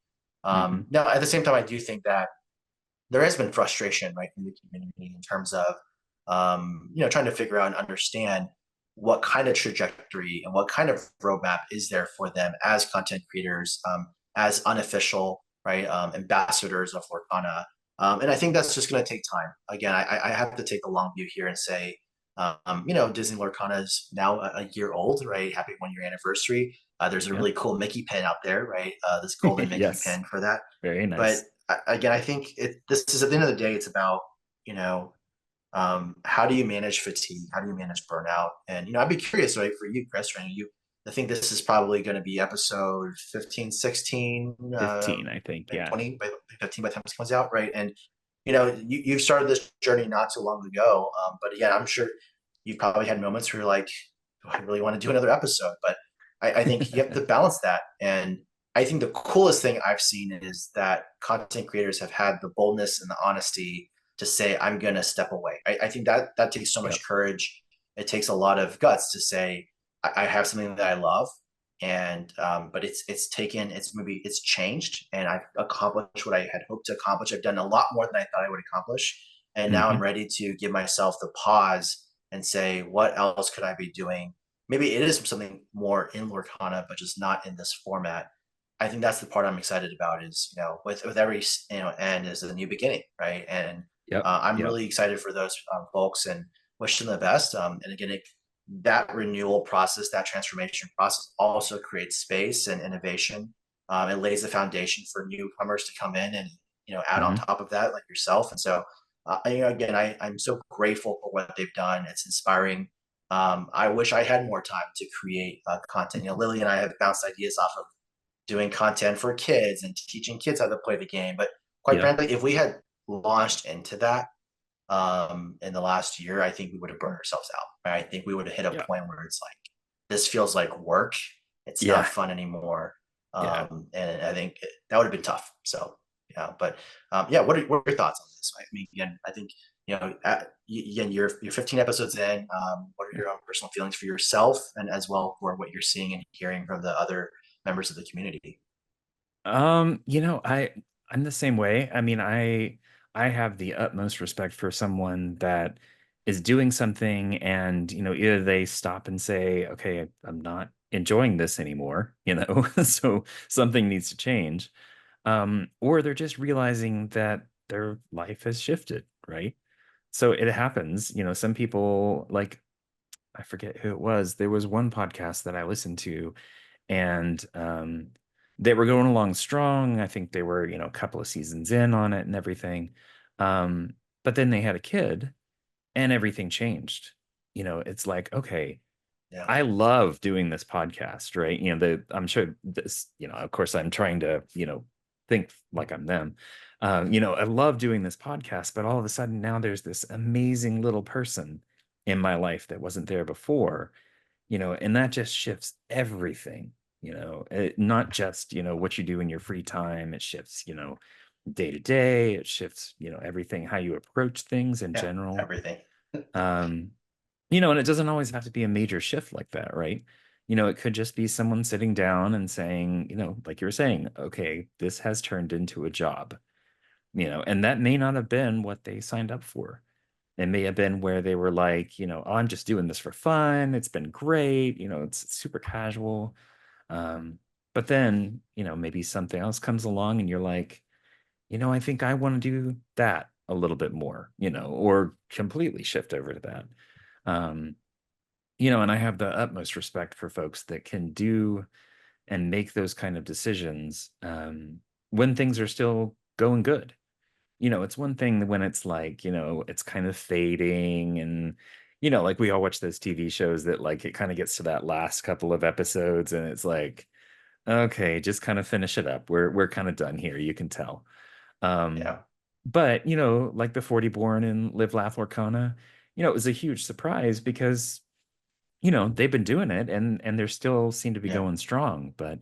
Hmm. Now, at the same time, I do think that there has been frustration, right, in the community in terms of trying to figure out and understand what kind of trajectory and what kind of roadmap is there for them as content creators, as unofficial, right, ambassadors of Lorcana. And I think that's just going to take time. Again, I have to take the long view here and say Disney Lorcana is now a year old, right? Happy 1 year anniversary. There's a Yeah. really cool Mickey pin out there, right? This golden Mickey Yes. pin for that. Very But nice. again, I think this is at the end of the day, it's about, you know, how do you manage fatigue? How do you manage burnout? And I'd be curious, right, for you, Chris, right? I think this is probably going to be episode 15, 16, 15, I think. maybe Yeah. 20, by 15 by the time this comes out, right? And you started this journey not too long ago, but again, I'm sure you probably had moments where you're like, do I really want to do another episode? But I think you have to balance that. And I think the coolest thing I've seen is that content creators have had the boldness and the honesty to say, I'm going to step away. I think that takes so much Yep. courage. It takes a lot of guts to say, I have something that I love. And but it's changed, and I've accomplished what I had hoped to accomplish. I've done a lot more than I thought I would accomplish, and now I'm Hmm. ready to give myself the pause and say, what else could I be doing? Maybe it is something more in Lorcana, but just not in this format. I think that's the part I'm excited about. Is with every end is a new beginning, right? And Yep. I'm Yep. really excited for those folks and wish them the best. And again, that renewal process, that transformation process, also creates space and innovation. It lays the foundation for newcomers to come in and add on Hmm. top of that, like yourself. And so, again, I'm so grateful for what they've done. It's inspiring. I wish I had more time to create content. Lily and I have bounced ideas off of doing content for kids and teaching kids how to play the game. But quite Yep. frankly, if we had launched into that in the last year, I think we would have burned ourselves out. Right? I think we would have hit a Yep. point where it's like, this feels like work. It's not Yeah. fun anymore. Yeah. And I think that would have been tough. So, yeah, but yeah, what are your thoughts on this? I mean, again, I think, again, you're 15 episodes in. What are your own personal feelings for yourself and as well for what you're seeing and hearing from the other members of the community? I'm the same way. I mean, I have the utmost respect for someone that is doing something and, either they stop and say, okay, I'm not enjoying this anymore, so something needs to change. Or they're just realizing that their life has shifted, right? So it happens, some people like I forget who it was. There was one podcast that I listened to and they were going along strong. I think they were, a couple of seasons in on it and everything. But then they had a kid and everything changed. It's like, okay, Yeah, I love doing this podcast, right? I'm sure this, of course I'm trying to, think like I'm them. I love doing this podcast, but all of a sudden now there's this amazing little person in my life that wasn't there before, and that just shifts everything, not just, what you do in your free time. It shifts, day to day. It shifts, everything, how you approach things in yeah, general. everything. Um, and it doesn't always have to be a major shift like that, right? It could just be someone sitting down and saying, like you were saying, okay, this has turned into a job, and that may not have been what they signed up for. It may have been where they were like, oh, I'm just doing this for fun. It's been great. It's super casual. Um, but then, maybe something else comes along and you're like, I think I want to do that a little bit more, or completely shift over to that. Um, and I have the utmost respect for folks that can do and make those kind of decisions when things are still going good. It's one thing when it's like, it's kind of fading and, like we all watch those TV shows that like it kind of gets to that last couple of episodes and it's like, okay, just kind of finish it up. We're kind of done here, you can tell. Um, Yeah, but like the 40 Born and Live Laugh Lorcana, it was a huge surprise because, they've been doing it and they're still seem to be yeah, going strong. But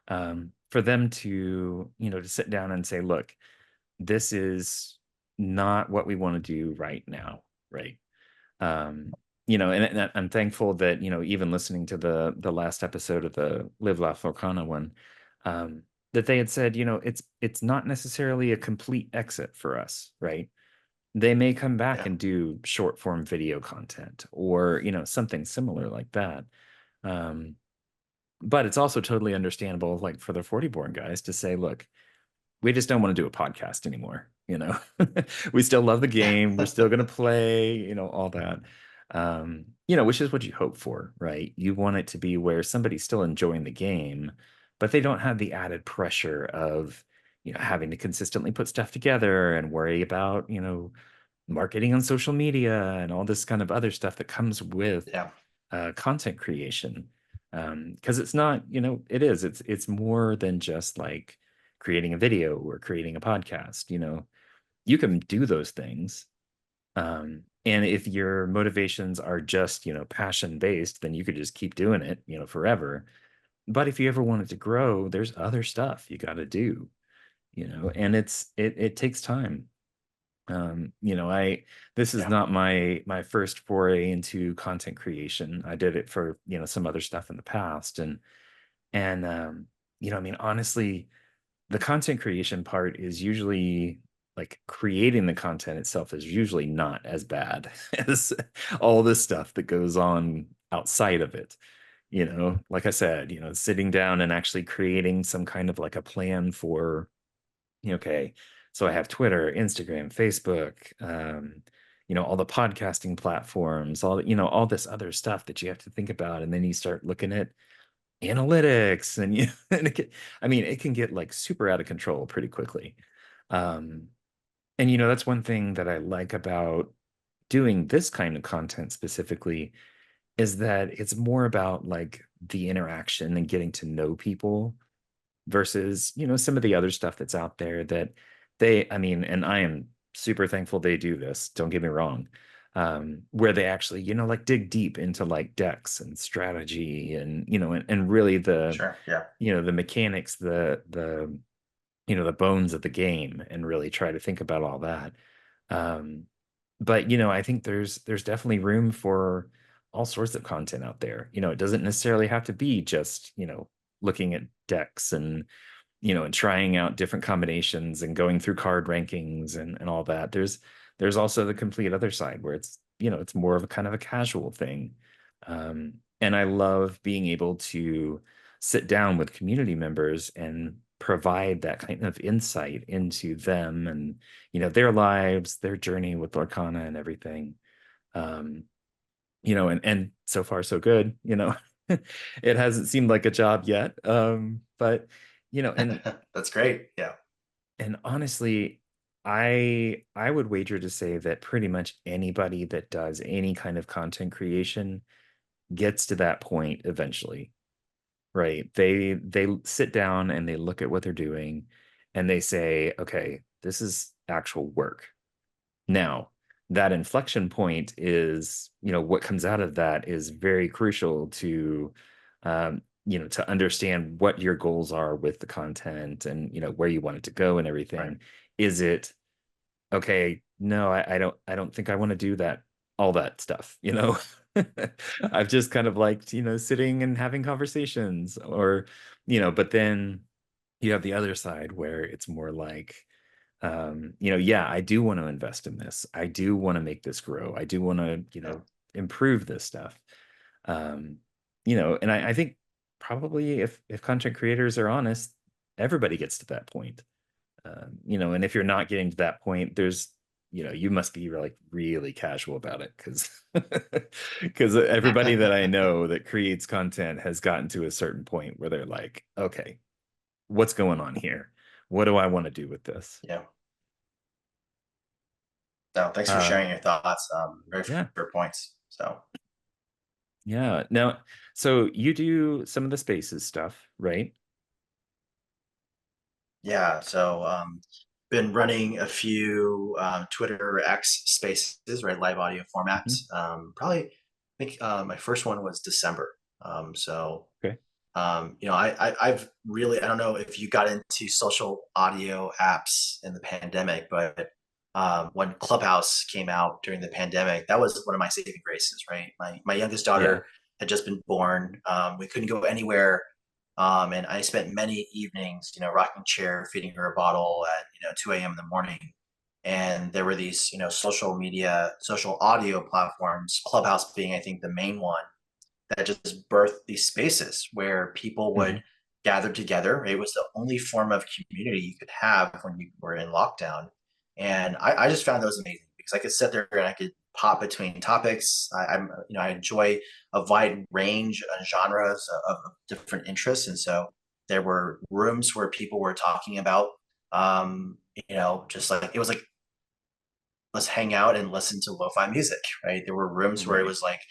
for them to, to sit down and say, look, this is not what we want to do right now, right? um and I'm thankful that even listening to the last episode of the Live Laugh Lorcana one, that they had said it's not necessarily a complete exit for us, right? They may come back yeah, and do short form video content or something similar like that. um but it's also totally understandable, like for the 40 born guys to say, look, we just don't want to do a podcast anymore. We still love the game, we're still going to play, all that. Which is what you hope for, right? You want it to be where somebody's still enjoying the game, but they don't have the added pressure of, having to consistently put stuff together and worry about, marketing on social media and all this kind of other stuff that comes with Yeah. content creation. Because it's not, it's more than just like creating a video or creating a podcast. You can do those things. And if your motivations are just, passion based, then you could just keep doing it, forever. But if you ever want it to grow, there's other stuff you got to do, and it takes time. I this is Yeah. not my first foray into content creation. I did it for, some other stuff in the past. I mean, honestly, the content creation part is usually like creating the content itself is usually not as bad as all this stuff that goes on outside of it. Like I said, sitting down and actually creating some kind of like a plan for, okay, so I have Twitter, Instagram, Facebook, all the podcasting platforms, all this other stuff that you have to think about. And then you start looking at analytics and and it can get like super out of control pretty quickly. um and that's one thing that I like about doing this kind of content specifically, is that it's more about like the interaction and getting to know people versus some of the other stuff that's out there that and I am super thankful they do this, don't get me wrong, where they actually like dig deep into like decks and strategy and and really the Sure. Yeah. the mechanics, the bones of the game, and really try to think about all that. um but I think there's definitely room for all sorts of content out there. It doesn't necessarily have to be just looking at decks and and trying out different combinations and going through card rankings and all that. There's also the complete other side where it's it's more of a kind of a casual thing. And I love being able to sit down with community members and provide that kind of insight into them and their lives, their journey with Lorcana and everything. um and so far so good. It hasn't seemed like a job yet. But and That's great. Yeah. honestly, I would wager to say that pretty much anybody that does any kind of content creation gets to that point eventually, right? They sit down and they look at what they're doing and they say, okay, this is actual work. Now, that inflection point is, what comes out of that is very crucial to, to understand what your goals are with the content and, where you want it to go and Right. everything. Is it, okay, no, I don't think I want to do that, all that stuff. I've just kind of liked, sitting and having conversations or, but then you have the other side where it's more like, yeah, I do want to invest in this. I do want to make this grow. I do want to, Yeah. improve this stuff. Um, and I think probably if content creators are honest, everybody gets to that point. And if you're not getting to that point, there's, you must be like really casual about it because because everybody that I know that creates content has gotten to a certain point where they're like, okay, what's going on here? What do I want to do with this? Yeah. No, thanks for Uh, sharing your thoughts. Very yeah. fair points. So Yeah. Now, so you do some of the spaces stuff, right? yeah, so been running a few Twitter X spaces, right? Live audio Mhm. formats. Probably, I think my first one was December. So Okay. I've really, I don't know if you got into social audio apps in the pandemic, but when Clubhouse came out during the pandemic, that was one of my saving graces, right? My youngest Yeah. daughter had just been born. We couldn't go anywhere. And I spent many evenings, rocking chair, feeding her a bottle at, 2 a.m. in the morning. And there were these, social media, social audio platforms, Clubhouse being, I think, the main one that just birthed these spaces where people Mhm. would gather together. It was the only form of community you could have when you were in lockdown. And I just found those amazing because I could sit there and I could pop between topics. I enjoy a wide range of genres of different interests, and so there were rooms where people were talking about, just like it was like let's hang out and listen to lo-fi music, right? There were rooms where it Right. was like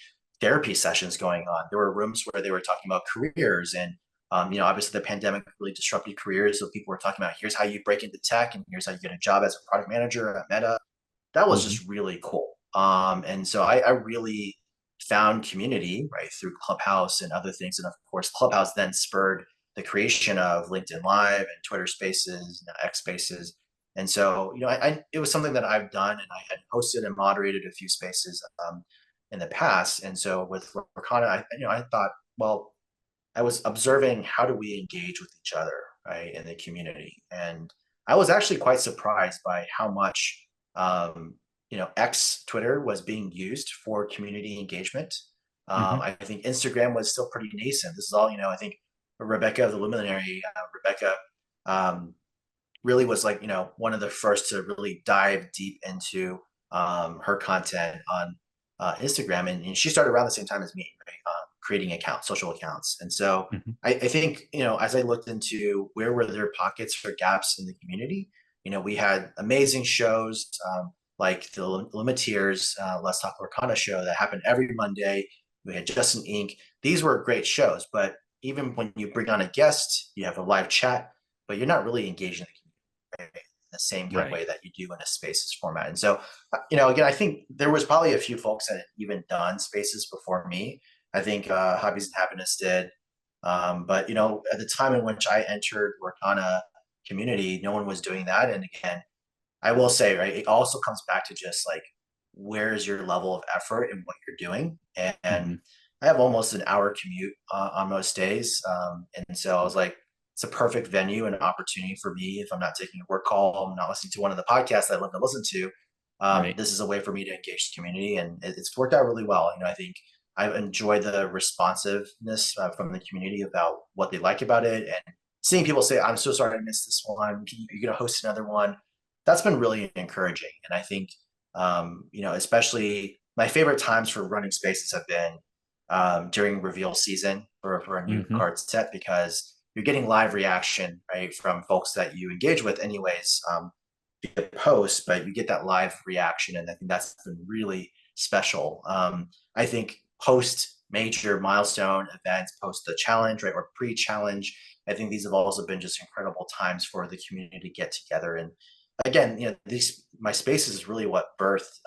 therapy sessions going on. There were rooms where they were talking about careers and obviously the pandemic really disrupted careers. So people were talking about here's how you break into tech and here's how you get a job as a product manager at Meta. That was Mhm. just really cool. And so I really found community right through Clubhouse and other things. And of course, Clubhouse then spurred the creation of LinkedIn Live and Twitter Spaces, X Spaces. And so, it was something that I've done, and I had hosted and moderated a few spaces in the past. And so with Lorcana, I thought, well, I was observing how do we engage with each other, right, in the community, and I was actually quite surprised by how much X Twitter was being used for community engagement. Mhm. I think Instagram was still pretty nascent. This is all I think Rebecca, the luminary, Rebecca, um, really was like one of the first to really dive deep into her content on Instagram, and she started around the same time as me, right? Creating accounts, social accounts, and so Mhm. I think as I looked into where were there pockets or gaps in the community, we had amazing shows like the Limiteers Let's Talk Lorcana show that happened every Monday. We had Justin Inc. These were great shows, but even when you bring on a guest, you have a live chat, but you're not really engaging the in the same kind of Right. way that you do in a spaces format. And so, again, I think there was probably a few folks that had even done spaces before me. I think Hobbies and Happiness did. But, at the time in which I entered Workana community, no one was doing that. And again, I will say, right, it also comes back to just like, where's your level of effort and what you're doing? And Mhm. I have almost an hour commute on most days. And so I was like, it's a perfect venue and opportunity for me if I'm not taking a work call, I'm not listening to one of the podcasts I love to listen to. Right. This is a way for me to engage the community, and it's worked out really well. I think I enjoy the responsiveness from the community about what they like about it, and seeing people say, "I'm so sorry I missed this one. You're going to host another one." That's been really encouraging, and I think especially my favorite times for running spaces have been during reveal season for a new Mhm. card set, because you're getting live reaction right from folks that you engage with anyways via post, but you get that live reaction, and I think that's been really special. I think post major milestone events, post the challenge, right, or pre-challenge, I think these have also been just incredible times for the community to get together. And again, these my spaces is really what birthed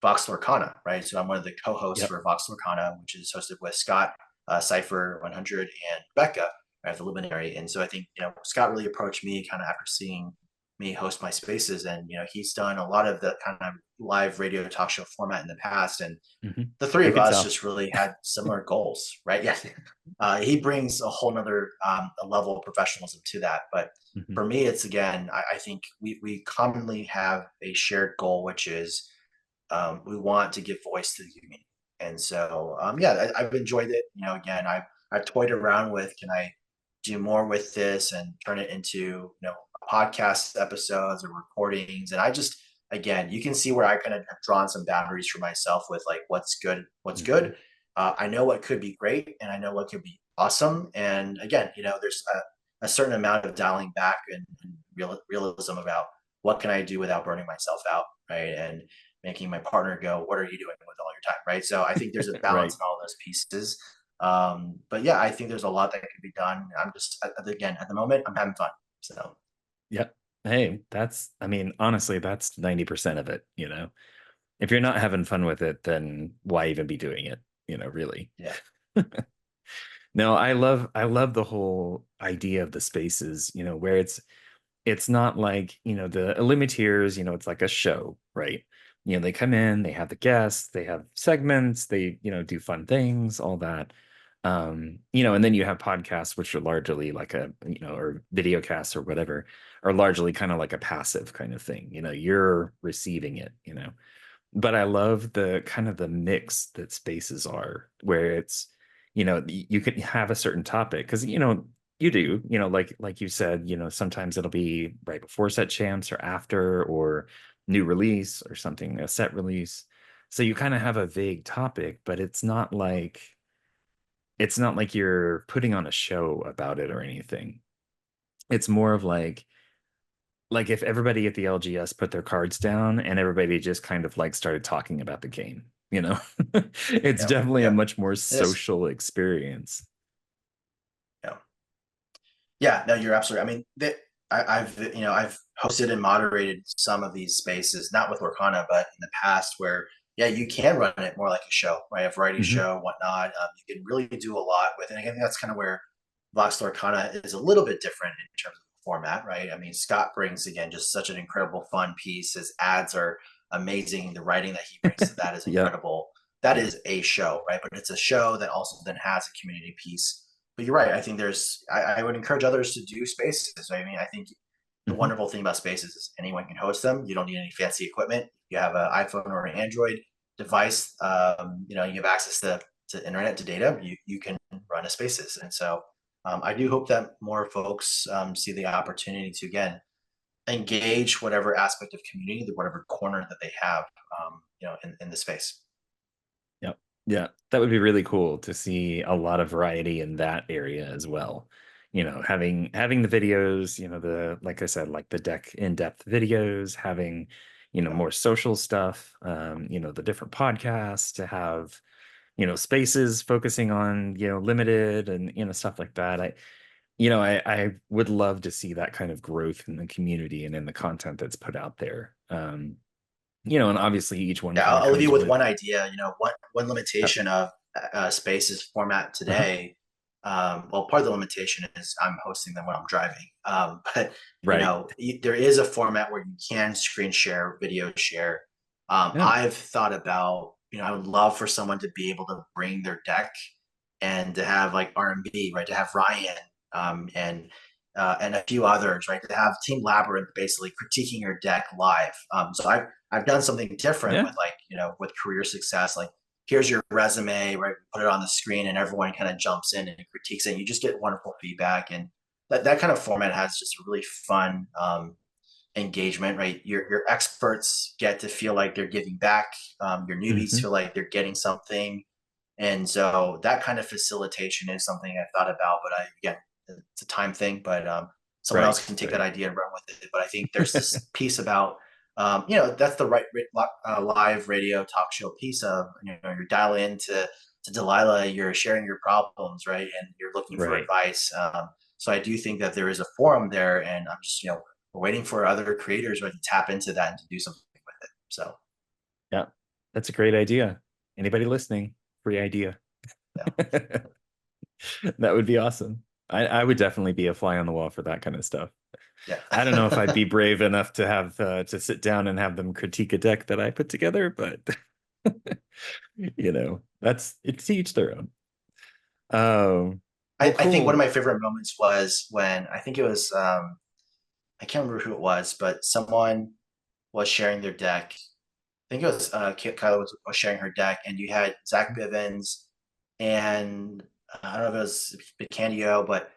Vox Lorcana, right? So I'm one of the co-hosts Yep. for Vox Lorcana, which is hosted with Scott, Cypher 100, and Becca, right, the Luminary. And so I think Scott really approached me kind of after seeing me host my spaces, and he's done a lot of the kind of live radio talk show format in the past, and Mhm. the three I of could us tell. just really had similar goals, right? Yeah, he brings a whole nother a level of professionalism to that. But Mhm. for me, it's again, I think we commonly have a shared goal, which is we want to give voice to the community. And so, yeah, I've enjoyed it. Again, I've toyed around with, can I do more with this and turn it into, podcast episodes or recordings? And I just, again, you can see where I kind of have drawn some boundaries for myself with like what's good, what's Mhm. good. I know what could be great, and I know what could be awesome. And again, there's a certain amount of dialing back and realism about what can I do without burning myself out, right? And making my partner go, "What are you doing with all your time?" Right. So I think there's a balance Right. in all those pieces. But yeah, I think there's a lot that could be done. I'm just again at the moment I'm having fun. So Yep. Hey, I mean, honestly, that's 90% of it, you know. If you're not having fun with it, then why even be doing it, really? yeah, No, I love the whole idea of the spaces, where it's not like, the limiteers, it's like a show, right? They come in, they have the guests, they have segments, they, do fun things, all that. And then you have podcasts, which are largely like or video casts or whatever, are largely kind of like a passive kind of thing. You're receiving it, but I love the kind of the mix that spaces are, where it's, you can have a certain topic because, you do, like you said, sometimes it'll be right before set champs or after or new release or something, a set release. So you kind of have a vague topic, but it's not like you're putting on a show about it or anything. It's more of like if everybody at the LGS put their cards down and everybody just kind of like started talking about the game, you know. It's Yeah, definitely a yeah, much more it is. social experience. Yeah. Yeah, no, you're absolutely. I mean, I've hosted and moderated some of these spaces, not with Lorcana, but in the past, where yeah, you can run it more like a show, right? A variety Hmm. show, whatnot. You can really do a lot with it. And I think that's kind of where Vox Lorcana is a little bit different in terms of format, right? I mean, Scott brings again just such an incredible fun piece. His ads are amazing. The writing that he brings to that is Yep. incredible. That is a show, right? But it's a show that also then has a community piece. But you're right. I think I would encourage others to do spaces. I mean, I think the Hmm. wonderful thing about spaces is anyone can host them. You don't need any fancy equipment. You have an iPhone or an Android device. You have access to internet, to data. You can run a spaces. And so I do hope that more folks see the opportunity to, again, engage whatever aspect of community, whatever corner that they have, in the space. Yep. Yeah, that would be really cool to see a lot of variety in that area as well. You know, having the videos, you know, the like I said, like the deck in-depth videos, having, you know, Yeah. more social stuff, you know, the different podcasts to have, you know, spaces focusing on, you know, limited and, you know, stuff like that. I would love to see that kind of growth in the community and in the content that's put out there. You know, and obviously each one Yeah, kind of I'll leave comes you with with one idea. One uh, limitation of Spaces format uh-huh, today. Well, part of the limitation is I'm hosting them when I'm driving. But right. there is a format where you can screen share, video share. Yeah. I've thought about, I would love for someone to be able to bring their deck and to have like R&B, right? To have Ryan and a few others, right? To have Team Labyrinth basically critiquing your deck live. So I've done something different Yeah. with with career success. Like here's your resume, right? Put it on the screen and everyone kind of jumps in and critiques it. And you just get wonderful feedback. And that kind of format has just a really fun engagement, right? Your experts get to feel like they're giving back. Your newbies Hmm. feel like they're getting something. And so that kind of facilitation is something I thought about, but again, it's a time thing, but someone Right. else can take that Right. idea and run with it. But I think there's this piece about, that's the right live radio talk show piece of, you're dialing into to Delilah, you're sharing your problems, right? And you're looking for Right. advice. So I do think that there is a forum there, and I'm just, we're waiting for other creators, right, to tap into that and to do something with it. So Yeah. That's a great idea. Anybody listening, free idea. yeah, That would be awesome. I would definitely be a fly on the wall for that kind of stuff. I don't know if I'd yeah. be brave enough to have to sit down and have them critique a deck that I put together, but you know, that's it's to each their own. Well, I think one of cool. my favorite moments was when I think it was I can't remember who it was, but someone was sharing their deck. I think it was Kyla was sharing her deck, and you had Zach Bivens and I don't know if it was Picandio, but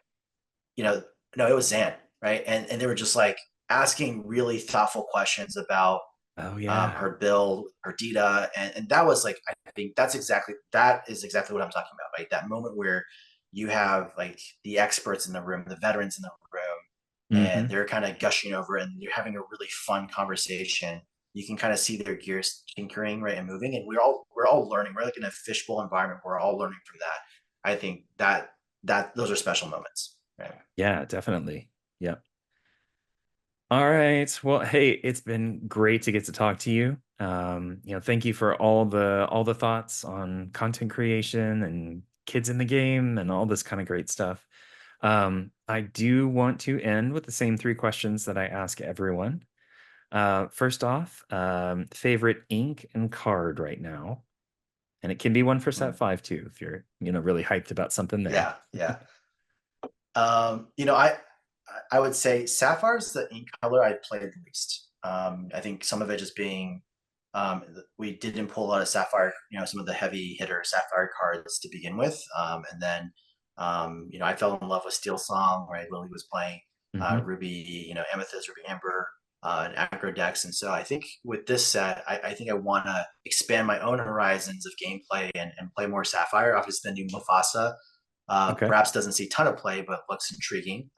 you know, no, it was Zan, right? And they were just like asking really thoughtful questions about Oh yeah. her build, her Dita, and that was like I think that is exactly what I'm talking about, right? That moment where you have like the experts in the room, the veterans in the room, and Hmm. they're kind of gushing over it, and you're having a really fun conversation. You can kind of see their gears tinkering, right, and moving, and we're all learning. We're like in a fishbowl environment. We're all learning from that. I think that those are special moments, right? Yeah, definitely. Yeah. All right. Well, hey, it's been great to get to talk to you. You know, thank you for all the thoughts on content creation and kids in the game and all this kind of great stuff. I do want to end with the same three questions that I ask everyone. First off, favorite ink and card right now, and it can be one for set Mm. five too, if you're, you know, really hyped about something there. Yeah, yeah. I would say Sapphire is the ink color I played the least. I think some of it just being we didn't pull a lot of Sapphire, some of the heavy hitter Sapphire cards to begin with, and then I fell in love with Steel Song, right? Lily was playing Hmm. Ruby, Amethyst, Ruby Amber. and aggro decks. And so I think with this set, I think I want to expand my own horizons of gameplay and play more Sapphire. Obviously, the new Mufasa Okay. perhaps doesn't see a ton of play, but looks intriguing.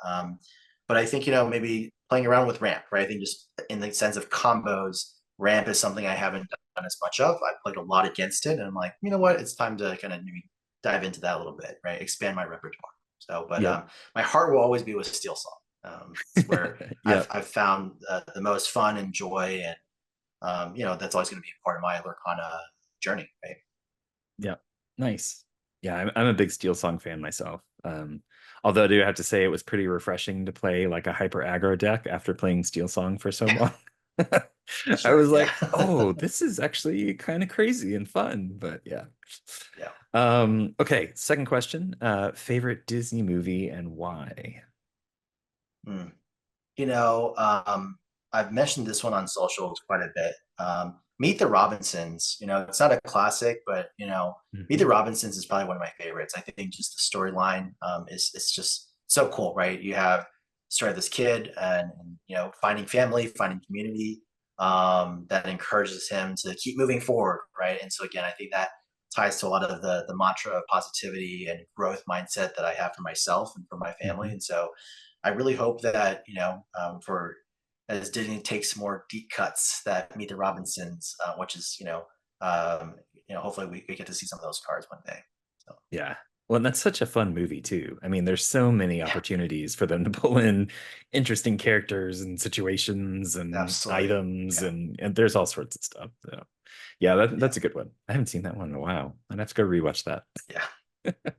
But I think, maybe playing around with ramp, right? I think just in the sense of combos, ramp is something I haven't done as much of. I played a lot against it, and I'm like, you know what? It's time to kind of maybe dive into that a little bit, right? Expand my repertoire. So, but Yep. my heart will always be with Steel Song. It's where I've Yep. I've found the most fun and joy, and that's always going to be a part of my Lorcana journey, right? Yep. Nice. Yeah, I'm a big Steel Song fan myself. Although I do have to say it was pretty refreshing to play like a hyper aggro deck after playing Steel Song for so long. I Sure, was yeah, like, oh, this is actually kind of crazy and fun, but yeah. yeah. Okay, second question. Favorite Disney movie and why? Hmm. You know, I've mentioned this one on socials quite a bit. Meet the Robinsons. It's not a classic, but Meet the Mhm. Robinsons is probably one of my favorites. I think just the storyline is just so cool, right? You have the story of this kid and finding family, finding community that encourages him to keep moving forward, right? And so again, I think that ties to a lot of the mantra of positivity and growth mindset that I have for myself and for my family. Mhm. And so I really hope that for as Disney takes more deep cuts that Meet the Robinsons, which is hopefully we get to see some of those cards one day. So Yeah. Well, and that's such a fun movie too. I mean, there's so many yeah, opportunities for them to pull in interesting characters and situations and absolutely. items Yeah, and there's all sorts of stuff. So yeah, yeah, that's a good one. I haven't seen that one in a while. I'd have to go rewatch that. yeah,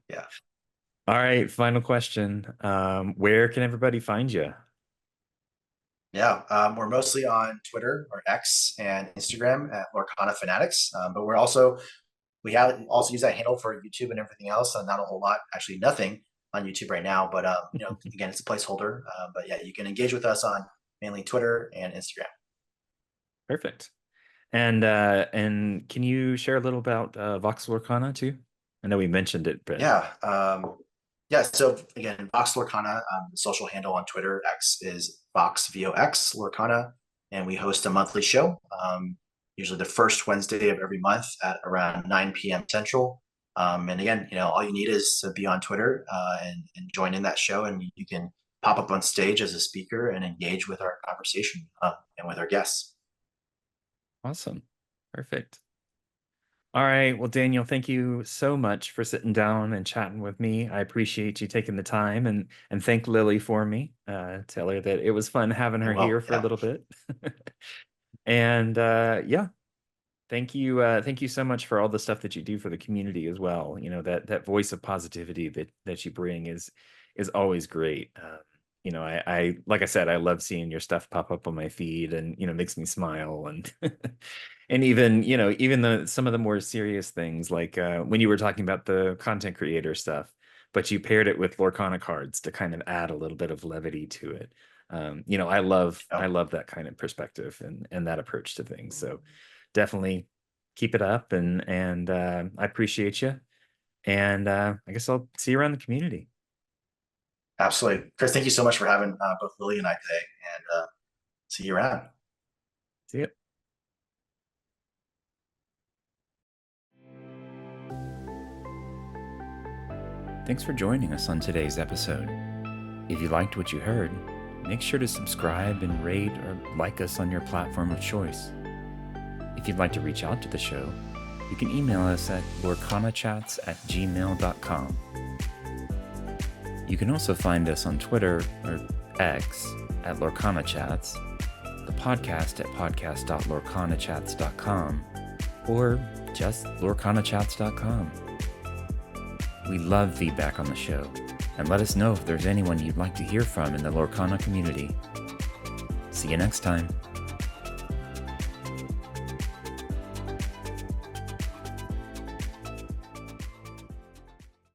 yeah. All right, final question. Where can everybody find you? Yeah, we're mostly on Twitter or X and Instagram at LorcanaFanatics, but we have also use that handle for YouTube and everything else. Not a whole lot, actually, nothing on YouTube right now. But again, it's a placeholder. But yeah, you can engage with us on mainly Twitter and Instagram. Perfect. And can you share a little about Vox Lorcana too? I know we mentioned it, but Yeah, yeah. So again, Vox Lorcana, the social handle on Twitter X is Vox VOX Lorcana, and we host a monthly show. Usually the first Wednesday of every month at around 9 p.m. Central. And again, all you need is to be on Twitter and join in that show, and you can pop up on stage as a speaker and engage with our conversation and with our guests. awesome. Perfect. All right. Well, Daniel, thank you so much for sitting down and chatting with me. I appreciate you taking the time and thank Lily for me. Tell her that it was fun having I her here will. for a Yeah, little bit. And yeah, thank you so much for all the stuff that you do for the community as well. That voice of positivity that you bring is always great. I like I said, I love seeing your stuff pop up on my feed and makes me smile and and even some of the more serious things like when you were talking about the content creator stuff, but you paired it with Lorcana cards to kind of add a little bit of levity to it. I no, love that kind of perspective and that approach to things. So definitely keep it up and I appreciate you. And I guess I'll see you around the community. absolutely, Chris. Thank you so much for having both Lily and I today, and see you around. See you. Thanks for joining us on today's episode. If you liked what you heard, make sure to subscribe and rate or like us on your platform of choice. If you'd like to reach out to the show, you can email us at lorcanachats@gmail.com. You can also find us on Twitter or X at LorcanaChats, the podcast at podcast.lorcanachats.com, or just lorcanachats.com. We love feedback on the show, and let us know if there's anyone you'd like to hear from in the Lorcana community. See you next time.